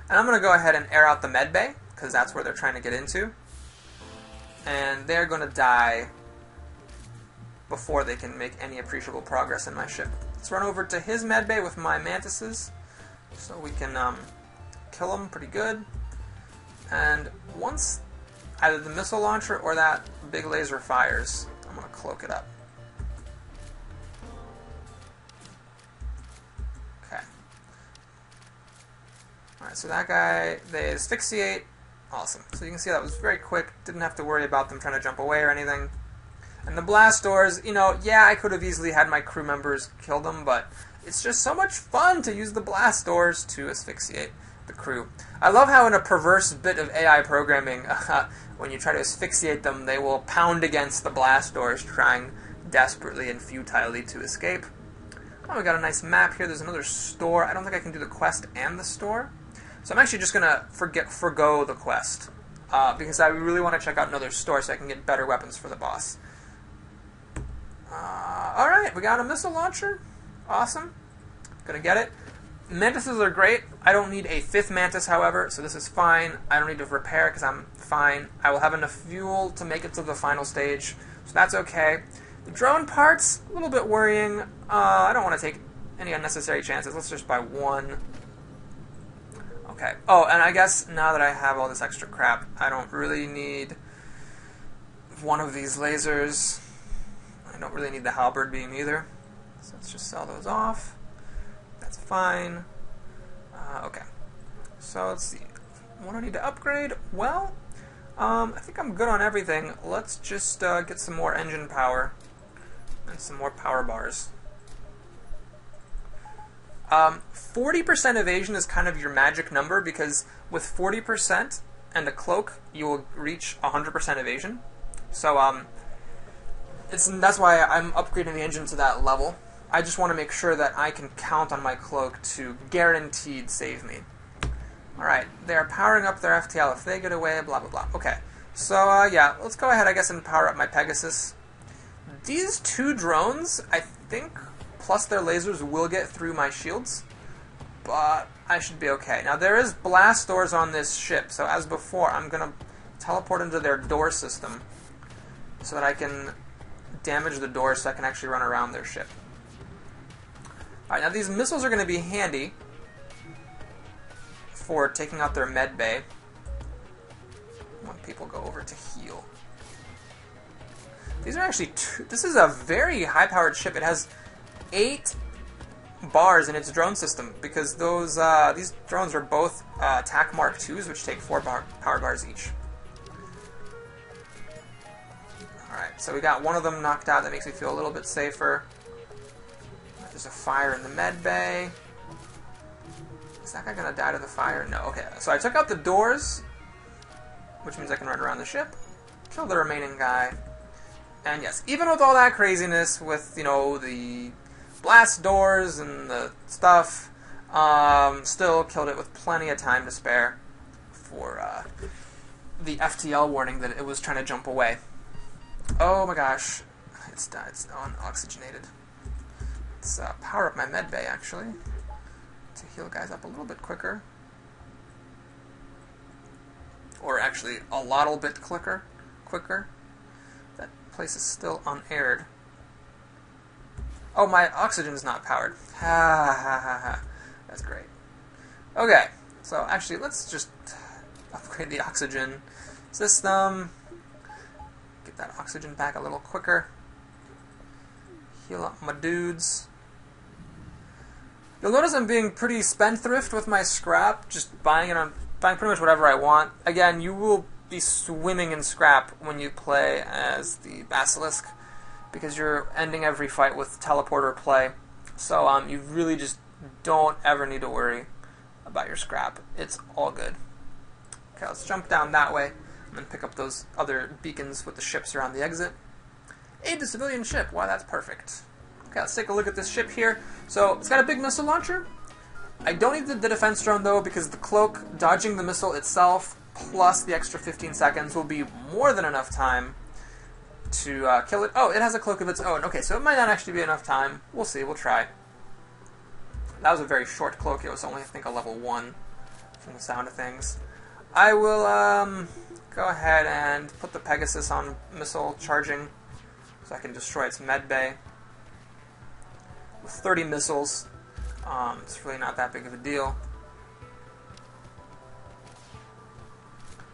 And I'm going to go ahead and air out the medbay, because that's where they're trying to get into. And they're going to die before they can make any appreciable progress in my ship. Let's run over to his medbay with my mantises, so we can kill him pretty good. And once either the missile launcher or that big laser fires, I'm going to cloak it up. Okay. Alright, so that guy, they asphyxiate. Awesome. So you can see that was very quick. Didn't have to worry about them trying to jump away or anything. And the blast doors, you know, yeah, I could have easily had my crew members kill them, but it's just so much fun to use the blast doors to asphyxiate the crew. I love how in a perverse bit of AI programming, when you try to asphyxiate them, they will pound against the blast doors, trying desperately and futilely to escape. Oh, we got a nice map here. There's another store. I don't think I can do the quest and the store. So I'm actually just going to forgo the quest, because I really want to check out another store so I can get better weapons for the boss. Alright, we got a missile launcher. Awesome. Gonna get it. Mantises are great. I don't need a 5th mantis, however, so this is fine. I don't need to repair because I'm fine. I will have enough fuel to make it to the final stage, so that's okay. The drone parts, a little bit worrying. I don't want to take any unnecessary chances. Let's just buy 1. Okay. Oh, and I guess now that I have all this extra crap, I don't really need one of these lasers. I don't really need the halberd beam either. So let's just sell those off. That's fine. Okay. So let's see. What do I need to upgrade? Well, I think I'm good on everything. Let's just get some more engine power and some more power bars. 40% evasion is kind of your magic number, because with 40% and a cloak, you will reach 100% evasion. So that's why I'm upgrading the engine to that level. I just want to make sure that I can count on my cloak to guaranteed save me. Alright, they're powering up their FTL. If they get away, blah, blah, blah. Okay, so yeah, let's go ahead, I guess, and power up my Pegasus. These 2 drones, I think, plus their lasers, will get through my shields, but I should be okay. Now, there is blast doors on this ship, so as before, I'm going to teleport into their door system so that I can damage the doors so I can actually run around their ship. Alright, now these missiles are going to be handy for taking out their medbay when people go over to heal. These are actually this is a very high-powered ship. It has 8 bars in its drone system, because these drones are both TAC Mark IIs, which take 4 power bars each. Alright, so we got one of them knocked out. That makes me feel a little bit safer. There's a fire in the medbay. Is that guy going to die to the fire? No. Okay, so I took out the doors, which means I can run around the ship, kill the remaining guy. And yes, even with all that craziness with, you know, the blast doors and the stuff, still killed it with plenty of time to spare for the FTL warning that it was trying to jump away. Oh my gosh, it's unoxygenated. Let's power up my medbay, actually, to heal guys up a little bit quicker. Or actually, a little bit quicker. That place is still unaired. Oh, my oxygen's not powered. Ha ha ha ha. That's great. Okay, so actually, let's just upgrade the oxygen system. Get that oxygen back a little quicker. Heal up my dudes. You'll notice I'm being pretty spendthrift with my scrap, just buying pretty much whatever I want. Again, you will be swimming in scrap when you play as the Basilisk, because you're ending every fight with teleporter play. So you really just don't ever need to worry about your scrap. It's all good. Okay, let's jump down that way and then pick up those other beacons with the ships around the exit. Aid the civilian ship. Wow, that's perfect. Okay, let's take a look at this ship here. So it's got a big missile launcher. I don't need the defense drone though, because the cloak dodging the missile itself plus the extra 15 seconds will be more than enough time to kill it. Oh, it has a cloak of its own. Okay, so it might not actually be enough time. We'll see. We'll try. That was a very short cloak. It was only, I think, a level 1 from the sound of things. I will go ahead and put the Pegasus on missile charging so I can destroy its medbay. With 30 missiles, it's really not that big of a deal.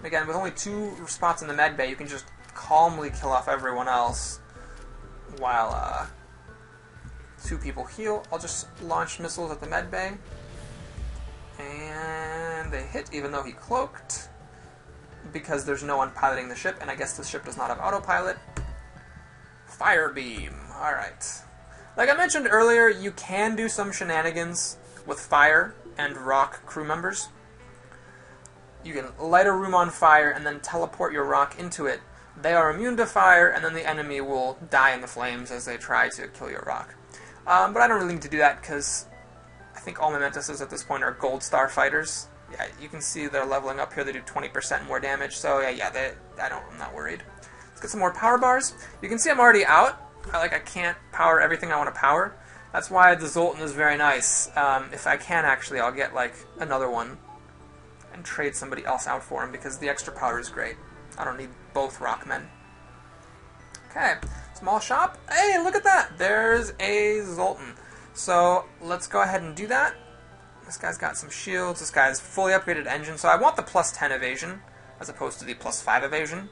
Again, with only 2 spots in the medbay, you can just calmly kill off everyone else while 2 people heal. I'll just launch missiles at the medbay. And they hit, even though he cloaked, because there's no one piloting the ship, and I guess the ship does not have autopilot. Fire beam. Alright. Like I mentioned earlier, you can do some shenanigans with fire and rock crew members. You can light a room on fire and then teleport your rock into it. They are immune to fire, and then the enemy will die in the flames as they try to kill your rock. But I don't really need to do that, because I think all my mantises at this point are gold star fighters. Yeah, you can see they're leveling up here. They do 20% more damage, so yeah, I'm not worried. Let's get some more power bars. You can see I'm already out. I can't power everything I want to power. That's why the Zoltan is very nice. If I can, actually, I'll get another one and trade somebody else out for him, because the extra power is great. I don't need both rockmen. Okay, small shop. Hey, look at that! There's a Zoltan. So let's go ahead and do that. This guy's got some shields. This guy's fully upgraded engine. So I want the plus 10 evasion as opposed to the plus 5 evasion.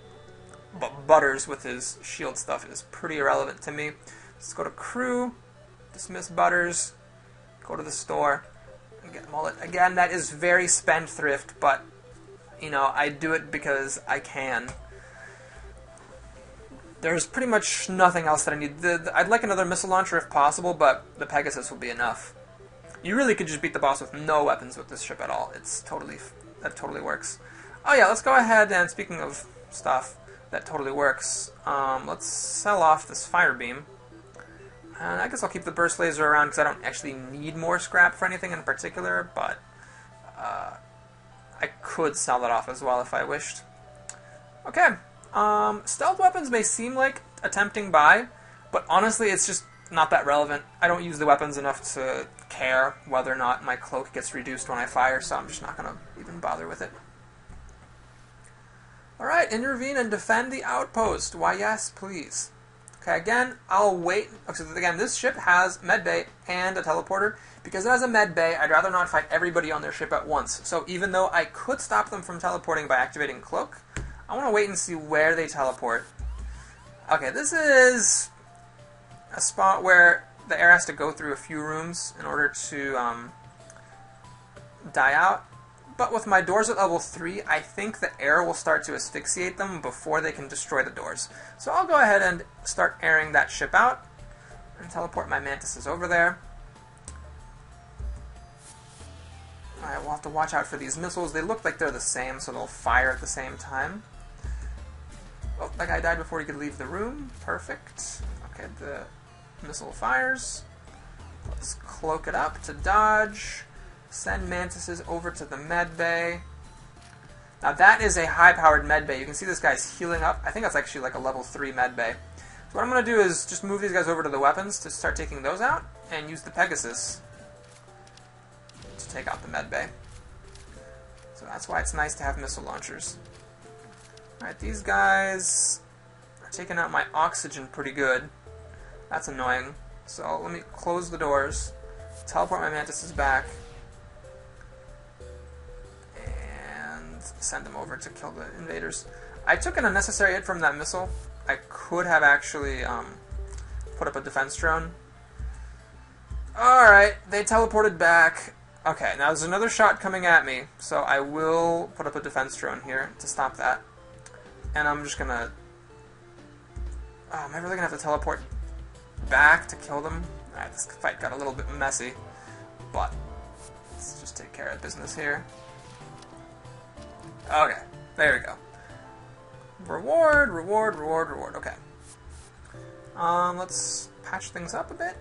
But Butters with his shield stuff is pretty irrelevant to me. Let's go to crew, dismiss Butters, go to the store, and get Mullet. Again, that is very spendthrift, but, you know, I do it because I can. There's pretty much nothing else that I need. I'd like another missile launcher if possible, but the Pegasus will be enough. You really could just beat the boss with no weapons with this ship at all. That totally works. Oh yeah, let's go ahead and, speaking of stuff that totally works, let's sell off this fire beam. And I guess I'll keep the burst laser around because I don't actually need more scrap for anything in particular, but I could sell that off as well if I wished. Okay, stealth weapons may seem like a tempting buy, but honestly it's just not that relevant. I don't use the weapons enough to care whether or not my cloak gets reduced when I fire, so I'm just not going to even bother with it. Alright, intervene and defend the outpost. Why yes, please. Okay, again, I'll wait. So again, this ship has medbay and a teleporter. Because it has a medbay, I'd rather not fight everybody on their ship at once. So even though I could stop them from teleporting by activating cloak, I want to wait and see where they teleport. Okay, this is a spot where the air has to go through a few rooms in order to die out. But with my doors at level 3, I think the air will start to asphyxiate them before they can destroy the doors. So I'll go ahead and start airing that ship out and teleport my mantises over there. Alright, we'll have to watch out for these missiles. They look like they're the same, so they'll fire at the same time. Oh, that guy died before he could leave the room. Perfect. Okay, the missile fires. Let's cloak it up to dodge. Send mantises over to the medbay. Now that is a high-powered medbay. You can see this guy's healing up. I think that's actually like a level 3 medbay. So what I'm going to do is just move these guys over to the weapons to start taking those out, and use the Pegasus to take out the medbay. So that's why it's nice to have missile launchers. Alright, these guys are taking out my oxygen pretty good. That's annoying. So let me close the doors, teleport my mantises back, and send them over to kill the invaders. I took an unnecessary hit from that missile. I could have actually put up a defense drone. Alright, they teleported back. Okay, now there's another shot coming at me, so I will put up a defense drone here to stop that. And I'm just gonna... Oh, am I really gonna have to teleport back to kill them? Alright, this fight got a little bit messy, but let's just take care of business here. Okay, there we go. Reward, reward, reward, reward. Okay. Let's patch things up a bit.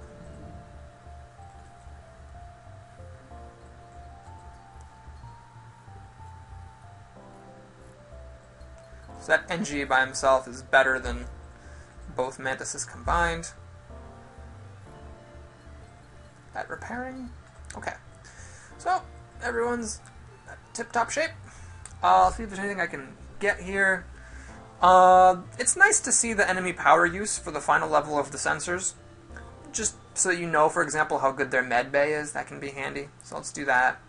So that NG by himself is better than both mantises combined. At repairing. Okay. So, everyone's tip-top shape. I'll see if there's anything I can get here. It's nice to see the enemy power use for the final level of the sensors. Just so that you know, for example, how good their medbay is. That can be handy. So let's do that.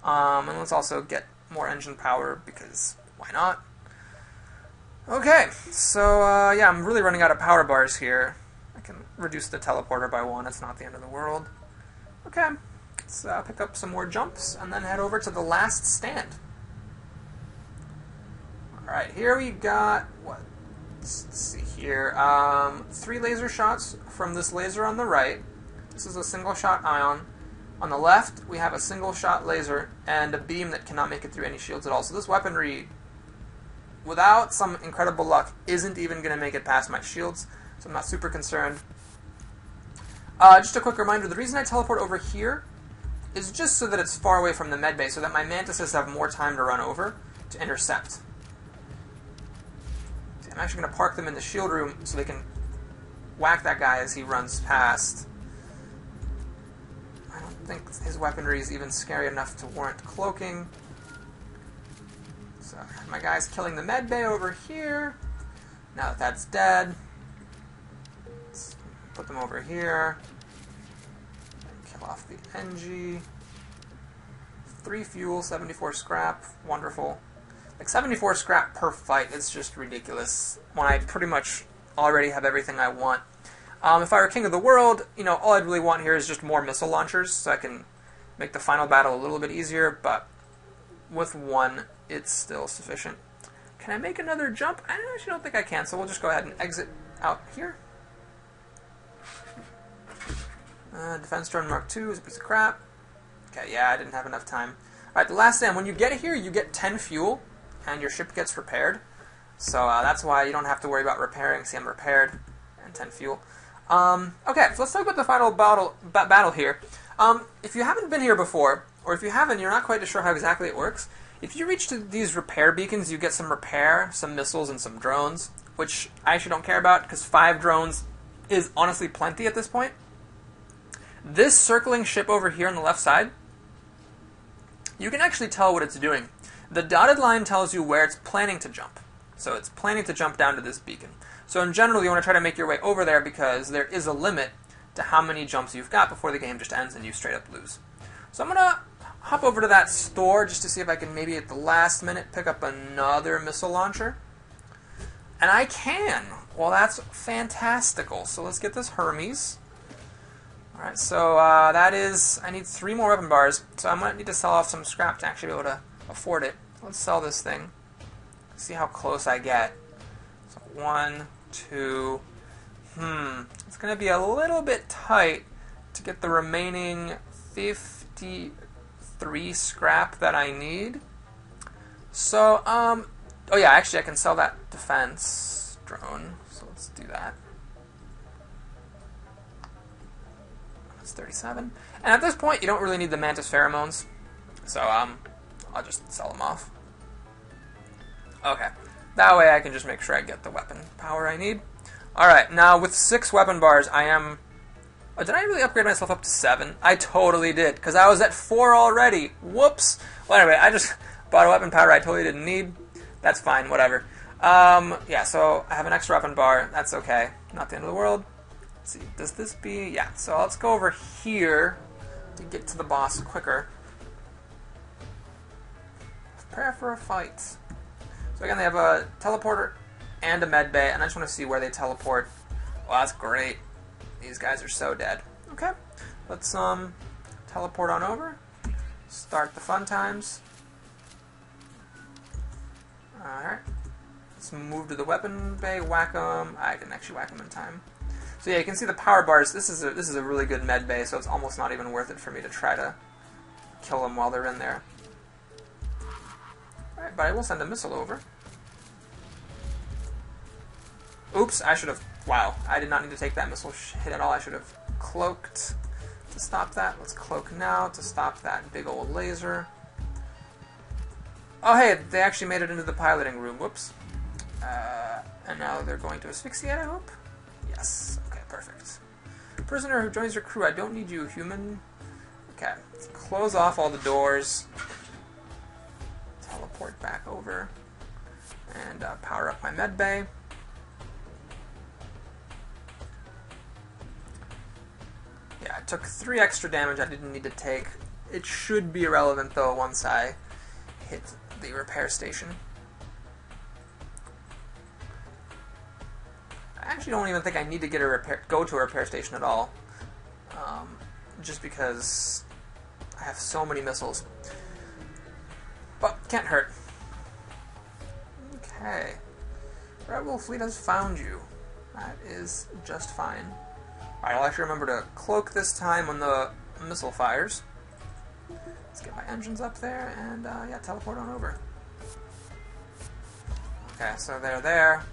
And let's also get more engine power, because why not? Okay, so yeah, I'm really running out of power bars here. I can reduce the teleporter by 1. It's not the end of the world. Okay, let's pick up some more jumps and then head over to the last stand. Alright, here we got, what? Let's see here. 3 laser shots from this laser on the right. This is a single shot ion. On the left, we have a single shot laser and a beam that cannot make it through any shields at all. So this weaponry, without some incredible luck, isn't even going to make it past my shields, so I'm not super concerned. Just a quick reminder, the reason I teleport over here is just so that it's far away from the medbay, so that my mantises have more time to run over to intercept. See, I'm actually going to park them in the shield room so they can whack that guy as he runs past. I don't think his weaponry is even scary enough to warrant cloaking. So, my guy's killing the medbay over here. Now that that's dead, let's put them over here. And kill off the NG. 3 fuel, 74 scrap. Wonderful. Like 74 scrap per fight, it's just ridiculous. When I pretty much already have everything I want. If I were king of the world, you know, all I'd really want here is just more missile launchers, so I can make the final battle a little bit easier, but with 1, it's still sufficient. Can I make another jump? I actually don't think I can, so we'll just go ahead and exit out here. Defense drone Mark II is a piece of crap. Okay, yeah, I didn't have enough time. Alright, the last stand. When you get here, you get 10 fuel, and your ship gets repaired. So that's why you don't have to worry about repairing. See, I'm repaired, and 10 fuel. Okay, so let's talk about the final battle here. If you haven't been here before, or if you haven't, you're not quite sure how exactly it works, if you reach to these repair beacons, you get some repair, some missiles, and some drones, which I actually don't care about, because 5 drones is honestly plenty at this point. This circling ship over here on the left side, you can actually tell what it's doing. The dotted line tells you where it's planning to jump. So it's planning to jump down to this beacon. So in general, you want to try to make your way over there, because there is a limit to how many jumps you've got before the game just ends and you straight up lose. So I'm going to hop over to that store just to see if I can maybe at the last minute pick up another missile launcher. And I can! Well, that's fantastical. So let's get this Hermes. Alright, so that is... I need 3 more weapon bars, so I might need to sell off some scrap to actually be able to afford it. Let's sell this thing. See how close I get. So 1, 2... It's going to be a little bit tight to get the remaining 53 scrap that I need. So, oh yeah, actually I can sell that defense drone. So let's do that. That's 37. And at this point, you don't really need the Mantis pheromones. So, I'll just sell them off. Okay. That way I can just make sure I get the weapon power I need. Alright, now with 6 weapon bars, I am... Oh, did I really upgrade myself up to 7? I totally did, because I was at 4 already. Whoops! Well, anyway, I just bought a weapon power I totally didn't need. That's fine, whatever. Yeah, so I have an extra weapon bar. That's okay. Not the end of the world. Let's see, does this be... Yeah, so let's go over here to get to the boss quicker. Prepare for a fight. So again, they have a teleporter and a medbay, and I just want to see where they teleport. Well, that's great. These guys are so dead. Okay, let's teleport on over. Start the fun times. Alright. Let's move to the weapon bay, whack them. I didn't actually whack them in time. So yeah, you can see the power bars. This is a really good med bay, so it's almost not even worth it for me to try to kill them while they're in there. Alright, but I will send a missile over. Oops, I should have... Wow, I did not need to take that missile hit at all. I should have cloaked to stop that. Let's cloak now to stop that big old laser. Oh hey, they actually made it into the piloting room. Whoops. And now they're going to asphyxiate, I hope? Yes. Okay, perfect. Prisoner who joins your crew. I don't need you, human. Okay, let's close off all the doors. Teleport back over. And power up my medbay. Yeah, I took 3 extra damage I didn't need to take. It should be irrelevant, though, once I hit the repair station. I actually don't even think I need to get go to a repair station at all, just because I have so many missiles. But can't hurt. Okay, Red Wolf Fleet has found you. That is just fine. Alright, I'll actually remember to cloak this time when the missile fires. Let's get my engines up there and yeah, teleport on over. Okay, so they're there.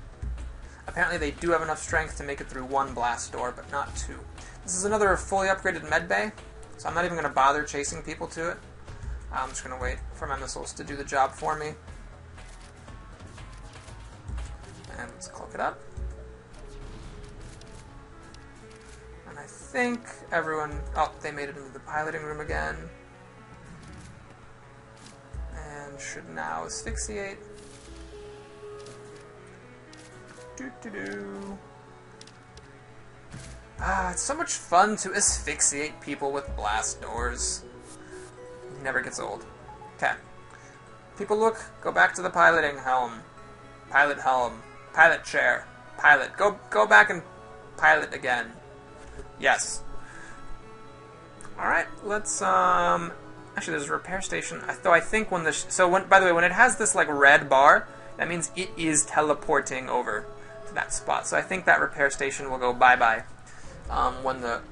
Apparently they do have enough strength to make it through 1 blast door, but not 2. This is another fully upgraded medbay, so I'm not even going to bother chasing people to it. I'm just going to wait for my missiles to do the job for me. And let's cloak it up. And I think everyone... Oh, they made it into the piloting room again. And should now asphyxiate. Ah, it's so much fun to asphyxiate people with blast doors. It never gets old. Okay. People look, go back to the piloting helm. Pilot helm. Pilot chair. Pilot. Go back and pilot again. Yes. Alright, let's, actually there's a repair station. Though I think when by the way, when it has this, like, red bar, that means it is teleporting over to that spot. So I think that repair station will go bye-bye when the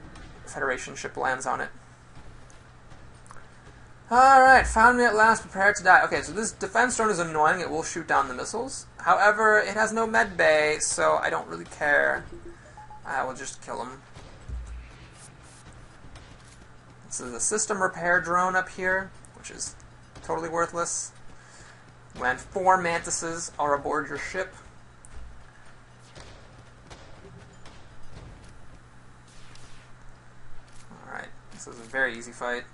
Federation ship lands on it. Alright, found me at last, prepared to die. Okay, so this defense drone is annoying. It will shoot down the missiles. However, it has no med bay, so I don't really care. I will just kill him. This is a system repair drone up here, which is totally worthless. When 4 mantises are aboard your ship. Alright, this is a very easy fight.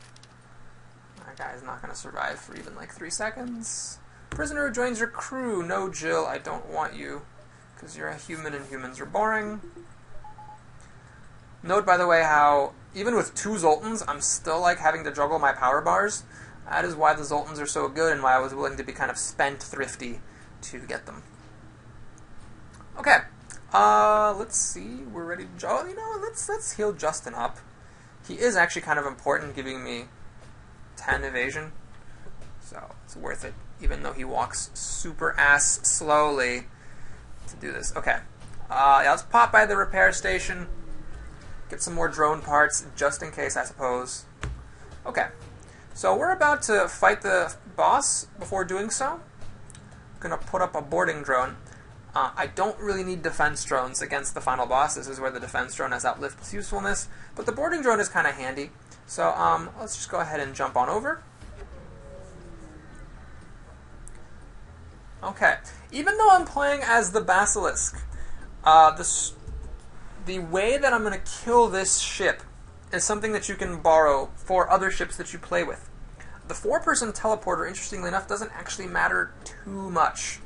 That guy's not going to survive for even like 3 seconds. Prisoner who joins your crew. No, Jill, I don't want you, because you're a human and humans are boring. Note, by the way, how even with 2 Zoltans, I'm still like having to juggle my power bars. That is why the Zoltans are so good and why I was willing to be kind of spend-thrifty to get them. Okay, let's see. We're ready to... Oh, you know, let's heal Justin up. He is actually kind of important, giving me 10 evasion, so it's worth it, even though he walks super ass slowly to do this. Okay, yeah, let's pop by the repair station, get some more drone parts, just in case, I suppose. Okay, so we're about to fight the boss. Before doing so, I'm going to put up a boarding drone. I don't really need defense drones against the final boss. This is where the defense drone has outlived its usefulness, but the boarding drone is kind of handy. So let's just go ahead and jump on over. Okay, even though I'm playing as the Basilisk, the way that I'm going to kill this ship is something that you can borrow for other ships that you play with. The 4-person teleporter, interestingly enough, doesn't actually matter too much.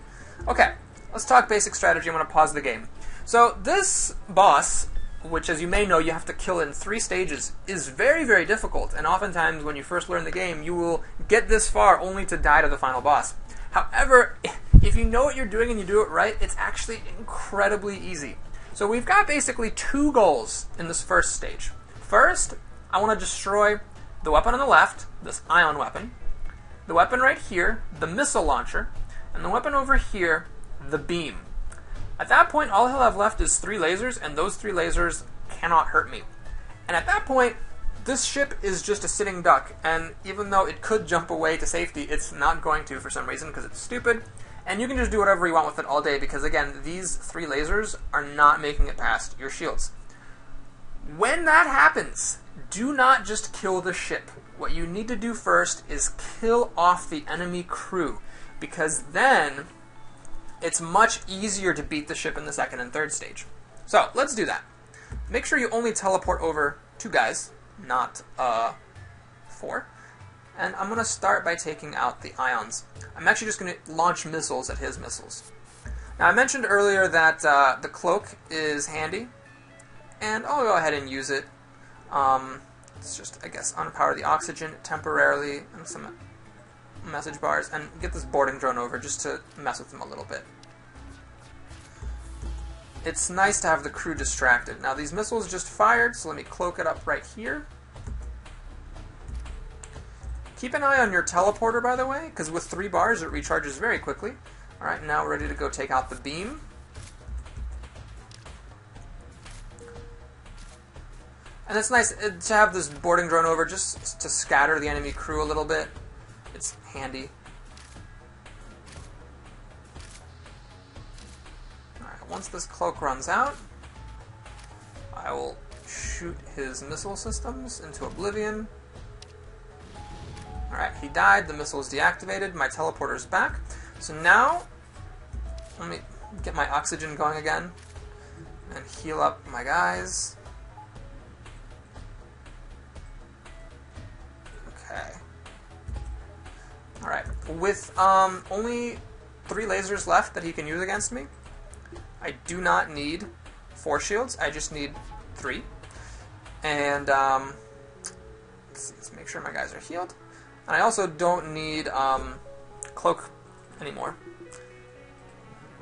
Okay, let's talk basic strategy. I'm going to pause the game. So this boss which, as you may know, you have to kill in 3 stages, is very, very difficult. And oftentimes, when you first learn the game, you will get this far only to die to the final boss. However, if you know what you're doing and you do it right, it's actually incredibly easy. So we've got basically 2 goals in this first stage. First, I want to destroy the weapon on the left, this ion weapon, the weapon right here, the missile launcher, and the weapon over here, the beam. At that point, all he'll have left is 3 lasers, and those 3 lasers cannot hurt me. And at that point, this ship is just a sitting duck, and even though it could jump away to safety, it's not going to for some reason because it's stupid. And you can just do whatever you want with it all day because, again, these 3 lasers are not making it past your shields. When that happens, do not just kill the ship. What you need to do first is kill off the enemy crew, because then it's much easier to beat the ship in the second and third stage. So, let's do that. Make sure you only teleport over 2 guys, not 4. And I'm going to start by taking out the ions. I'm actually just going to launch missiles at his missiles. Now, I mentioned earlier that the cloak is handy, and I'll go ahead and use it. It's just, I guess, unpower the oxygen temporarily, and some message bars, and get this boarding drone over just to mess with them a little bit. It's nice to have the crew distracted. Now, these missiles just fired, so let me cloak it up right here. Keep an eye on your teleporter, by the way, because with 3 bars it recharges very quickly. Alright, now we're ready to go take out the beam. And it's nice to have this boarding drone over just to scatter the enemy crew a little bit. It's handy. Alright, once this cloak runs out, I will shoot his missile systems into oblivion. Alright, he died, the missile is deactivated, my teleporter's back. So now, let me get my oxygen going again, and heal up my guys. Okay. Alright, with only 3 lasers left that he can use against me, I do not need 4 shields, I just need 3. And, let's make sure my guys are healed. And I also don't need cloak anymore.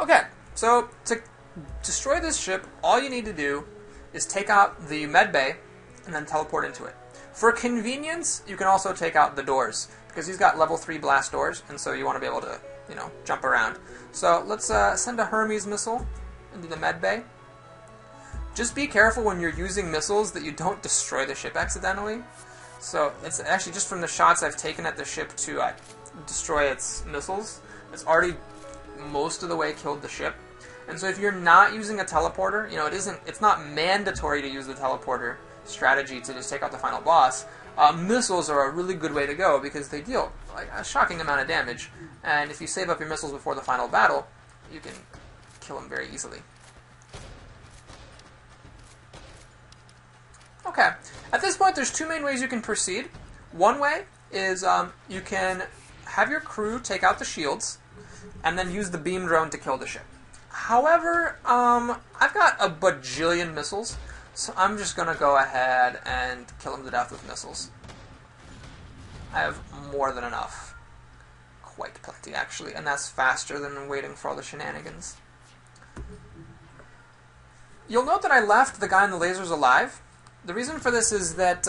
Okay, so to destroy this ship, all you need to do is take out the medbay and then teleport into it. For convenience, you can also take out the doors, because he's got level 3 blast doors, and so you want to be able to, you know, jump around. So let's send a Hermes missile into the medbay. Just be careful when you're using missiles that you don't destroy the ship accidentally. So it's actually just from the shots I've taken at the ship to destroy its missiles, it's already most of the way killed the ship. And so if you're not using a teleporter, you know, it's not mandatory to use the teleporter strategy to just take out the final boss. Missiles are a really good way to go because they deal like a shocking amount of damage, and if you save up your missiles before the final battle, you can kill them very easily. Okay, at this point there's 2 main ways you can proceed. One way is you can have your crew take out the shields and then use the beam drone to kill the ship. However, I've got a bajillion missiles, so I'm just going to go ahead and kill him to death with missiles. I have more than enough. Quite plenty, actually, and that's faster than waiting for all the shenanigans. You'll note that I left the guy in the lasers alive. The reason for this is that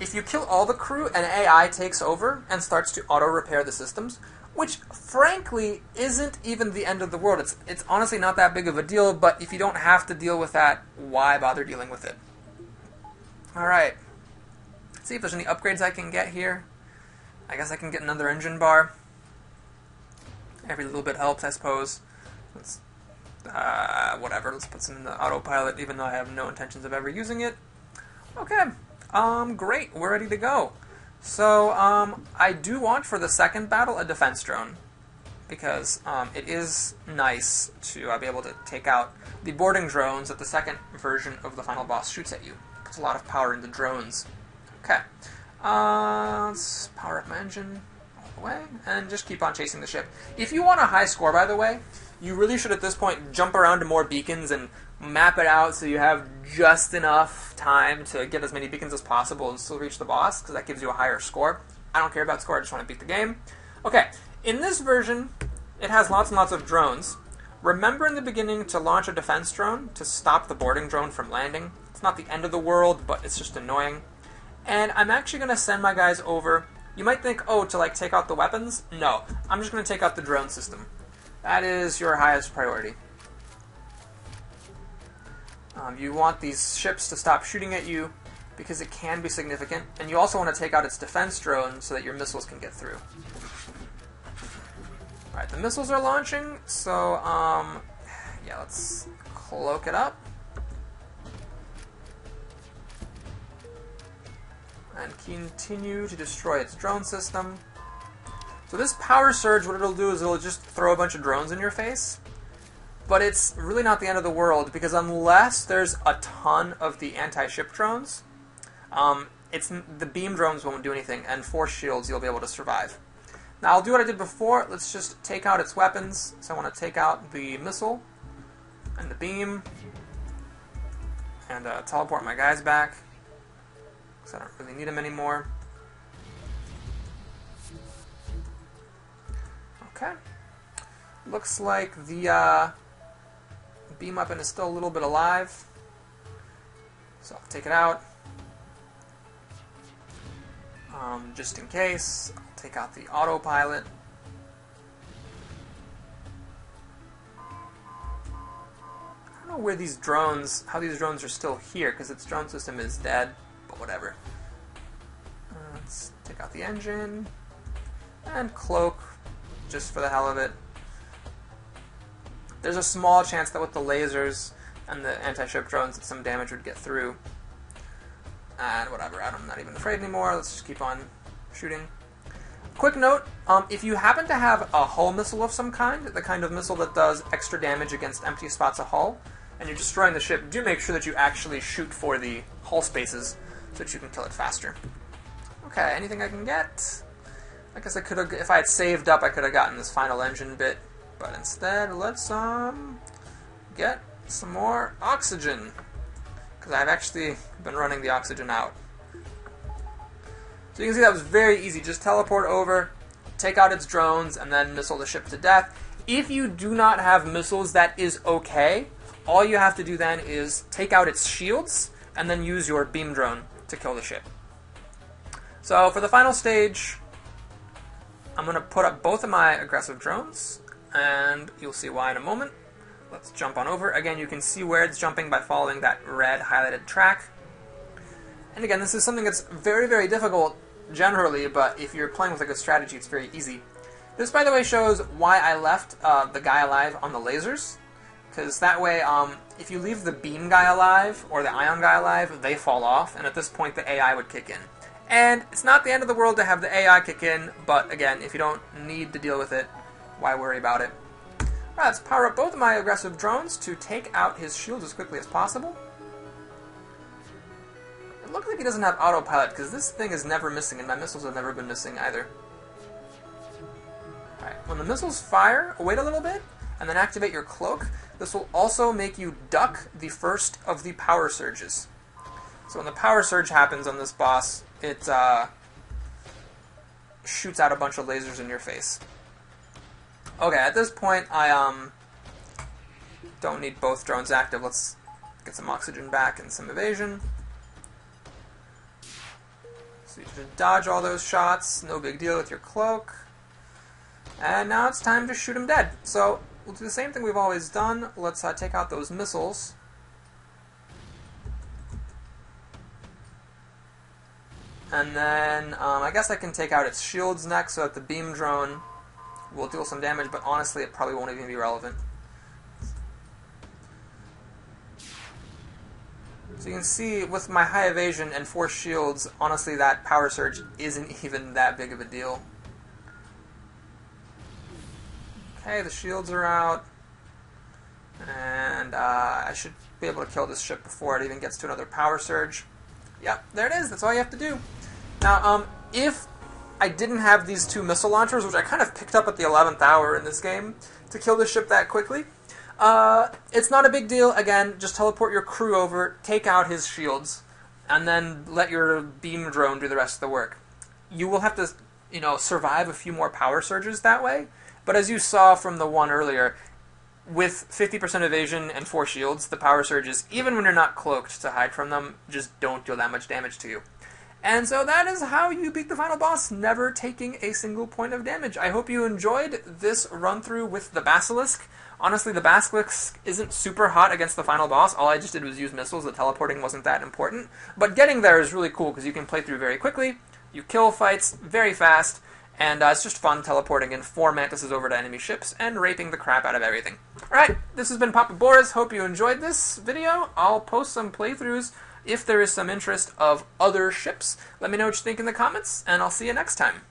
if you kill all the crew, an AI takes over and starts to auto-repair the systems, which, frankly, isn't even the end of the world. It's honestly not that big of a deal, but if you don't have to deal with that, why bother dealing with it? Alright. Let's see if there's any upgrades I can get here. I guess I can get another engine bar. Every little bit helps, I suppose. Let's whatever, let's put some in the autopilot, even though I have no intentions of ever using it. Okay, great, we're ready to go. So, I do want for the second battle a defense drone, because it is nice to be able to take out the boarding drones that the second version of the final boss shoots at you. It puts a lot of power into drones. Okay, let's power up my engine. all the way, and just keep on chasing the ship. If you want a high score, by the way, you really should at this point jump around to more beacons and map it out so you have just enough time to get as many beacons as possible and still reach the boss, because that gives you a higher score. I don't care about score, I just want to beat the game. Okay, in this version, it has lots and lots of drones. Remember in the beginning to launch a defense drone to stop the boarding drone from landing. It's not the end of the world, but it's just annoying. And I'm actually going to send my guys over. You might think, oh, to like take out the weapons? No, I'm just going to take out the drone system. That is your highest priority. You want these ships to stop shooting at you because it can be significant. And you also want to take out its defense drone so that your missiles can get through. Alright, the missiles are launching, so, yeah, let's cloak it up. And continue to destroy its drone system. So this power surge, what it'll do is it'll just throw a bunch of drones in your face. But it's really not the end of the world, because unless there's a ton of the anti-ship drones, the beam drones won't do anything, and force shields you'll be able to survive. Now I'll do what I did before. Let's just take out its weapons. So I want to take out the missile and the beam and teleport my guys back, because I don't really need them anymore. Okay. Looks like the beam weapon is still a little bit alive, so I'll take it out. Just in case, I'll take out the autopilot. I don't know where these drones, how these drones are still here, because its drone system is dead, but whatever. Let's take out the engine, and cloak, just for the hell of it. There's a small chance that with the lasers and the anti-ship drones that some damage would get through. And whatever, I'm not even afraid anymore. Let's just keep on shooting. Quick note, if you happen to have a hull missile of some kind, the kind of missile that does extra damage against empty spots of hull, and you're destroying the ship, do make sure that you actually shoot for the hull spaces so that you can kill it faster. Okay, anything I can get? I guess I could have, if I had saved up, I could have gotten this final engine bit, but instead, let's get some more oxygen, because I've actually been running the oxygen out. So you can see that was very easy. Just teleport over, take out its drones, and then missile the ship to death. If you do not have missiles, that is okay. All you have to do then is take out its shields, and then use your beam drone to kill the ship. So for the final stage, I'm going to put up both of my aggressive drones, and you'll see why in a moment. Let's jump on over. Again, you can see where it's jumping by following that red highlighted track. And again, this is something that's very, very difficult generally, but if you're playing with a good strategy, it's very easy. This, by the way, shows why I left the guy alive on the lasers, because that way, if you leave the beam guy alive or the ion guy alive, they fall off, and at this point the AI would kick in. And it's not the end of the world to have the AI kick in, but again, if you don't need to deal with it, why worry about it? Alright, let's power up both of my aggressive drones to take out his shields as quickly as possible. It looks like he doesn't have autopilot, because this thing is never missing, and my missiles have never been missing either. Alright, when the missiles fire, wait a little bit, and then activate your cloak. This will also make you duck the first of the power surges. So when the power surge happens on this boss, it shoots out a bunch of lasers in your face. Okay, at this point, I don't need both drones active. Let's get some oxygen back and some evasion. So you just dodge all those shots, no big deal with your cloak. And now it's time to shoot him dead. So we'll do the same thing we've always done. Let's take out those missiles. And then I guess I can take out its shields next so that the beam drone will deal some damage, but honestly it probably won't even be relevant. So you can see with my high evasion and 4 shields, honestly that power surge isn't even that big of a deal. Okay, the shields are out, and I should be able to kill this ship before it even gets to another power surge. Yep, there it is, that's all you have to do. Now, if I didn't have these 2 missile launchers, which I kind of picked up at the 11th hour in this game, to kill the ship that quickly. It's not a big deal. Again, just teleport your crew over, take out his shields, and then let your beam drone do the rest of the work. You will have to, survive a few more power surges that way, but as you saw from the one earlier, with 50% evasion and 4 shields, the power surges, even when you're not cloaked to hide from them, just don't deal that much damage to you. And so that is how you beat the final boss, never taking a single point of damage. I hope you enjoyed this run-through with the Basilisk. Honestly, the Basilisk isn't super hot against the final boss. All I just did was use missiles. The teleporting wasn't that important. But getting there is really cool, because you can play through very quickly, you kill fights very fast, and it's just fun teleporting in 4 Mantises over to enemy ships and raping the crap out of everything. Alright, this has been Papa Boris. Hope you enjoyed this video. I'll post some playthroughs if there is some interest of other ships. Let me know what you think in the comments, and I'll see you next time.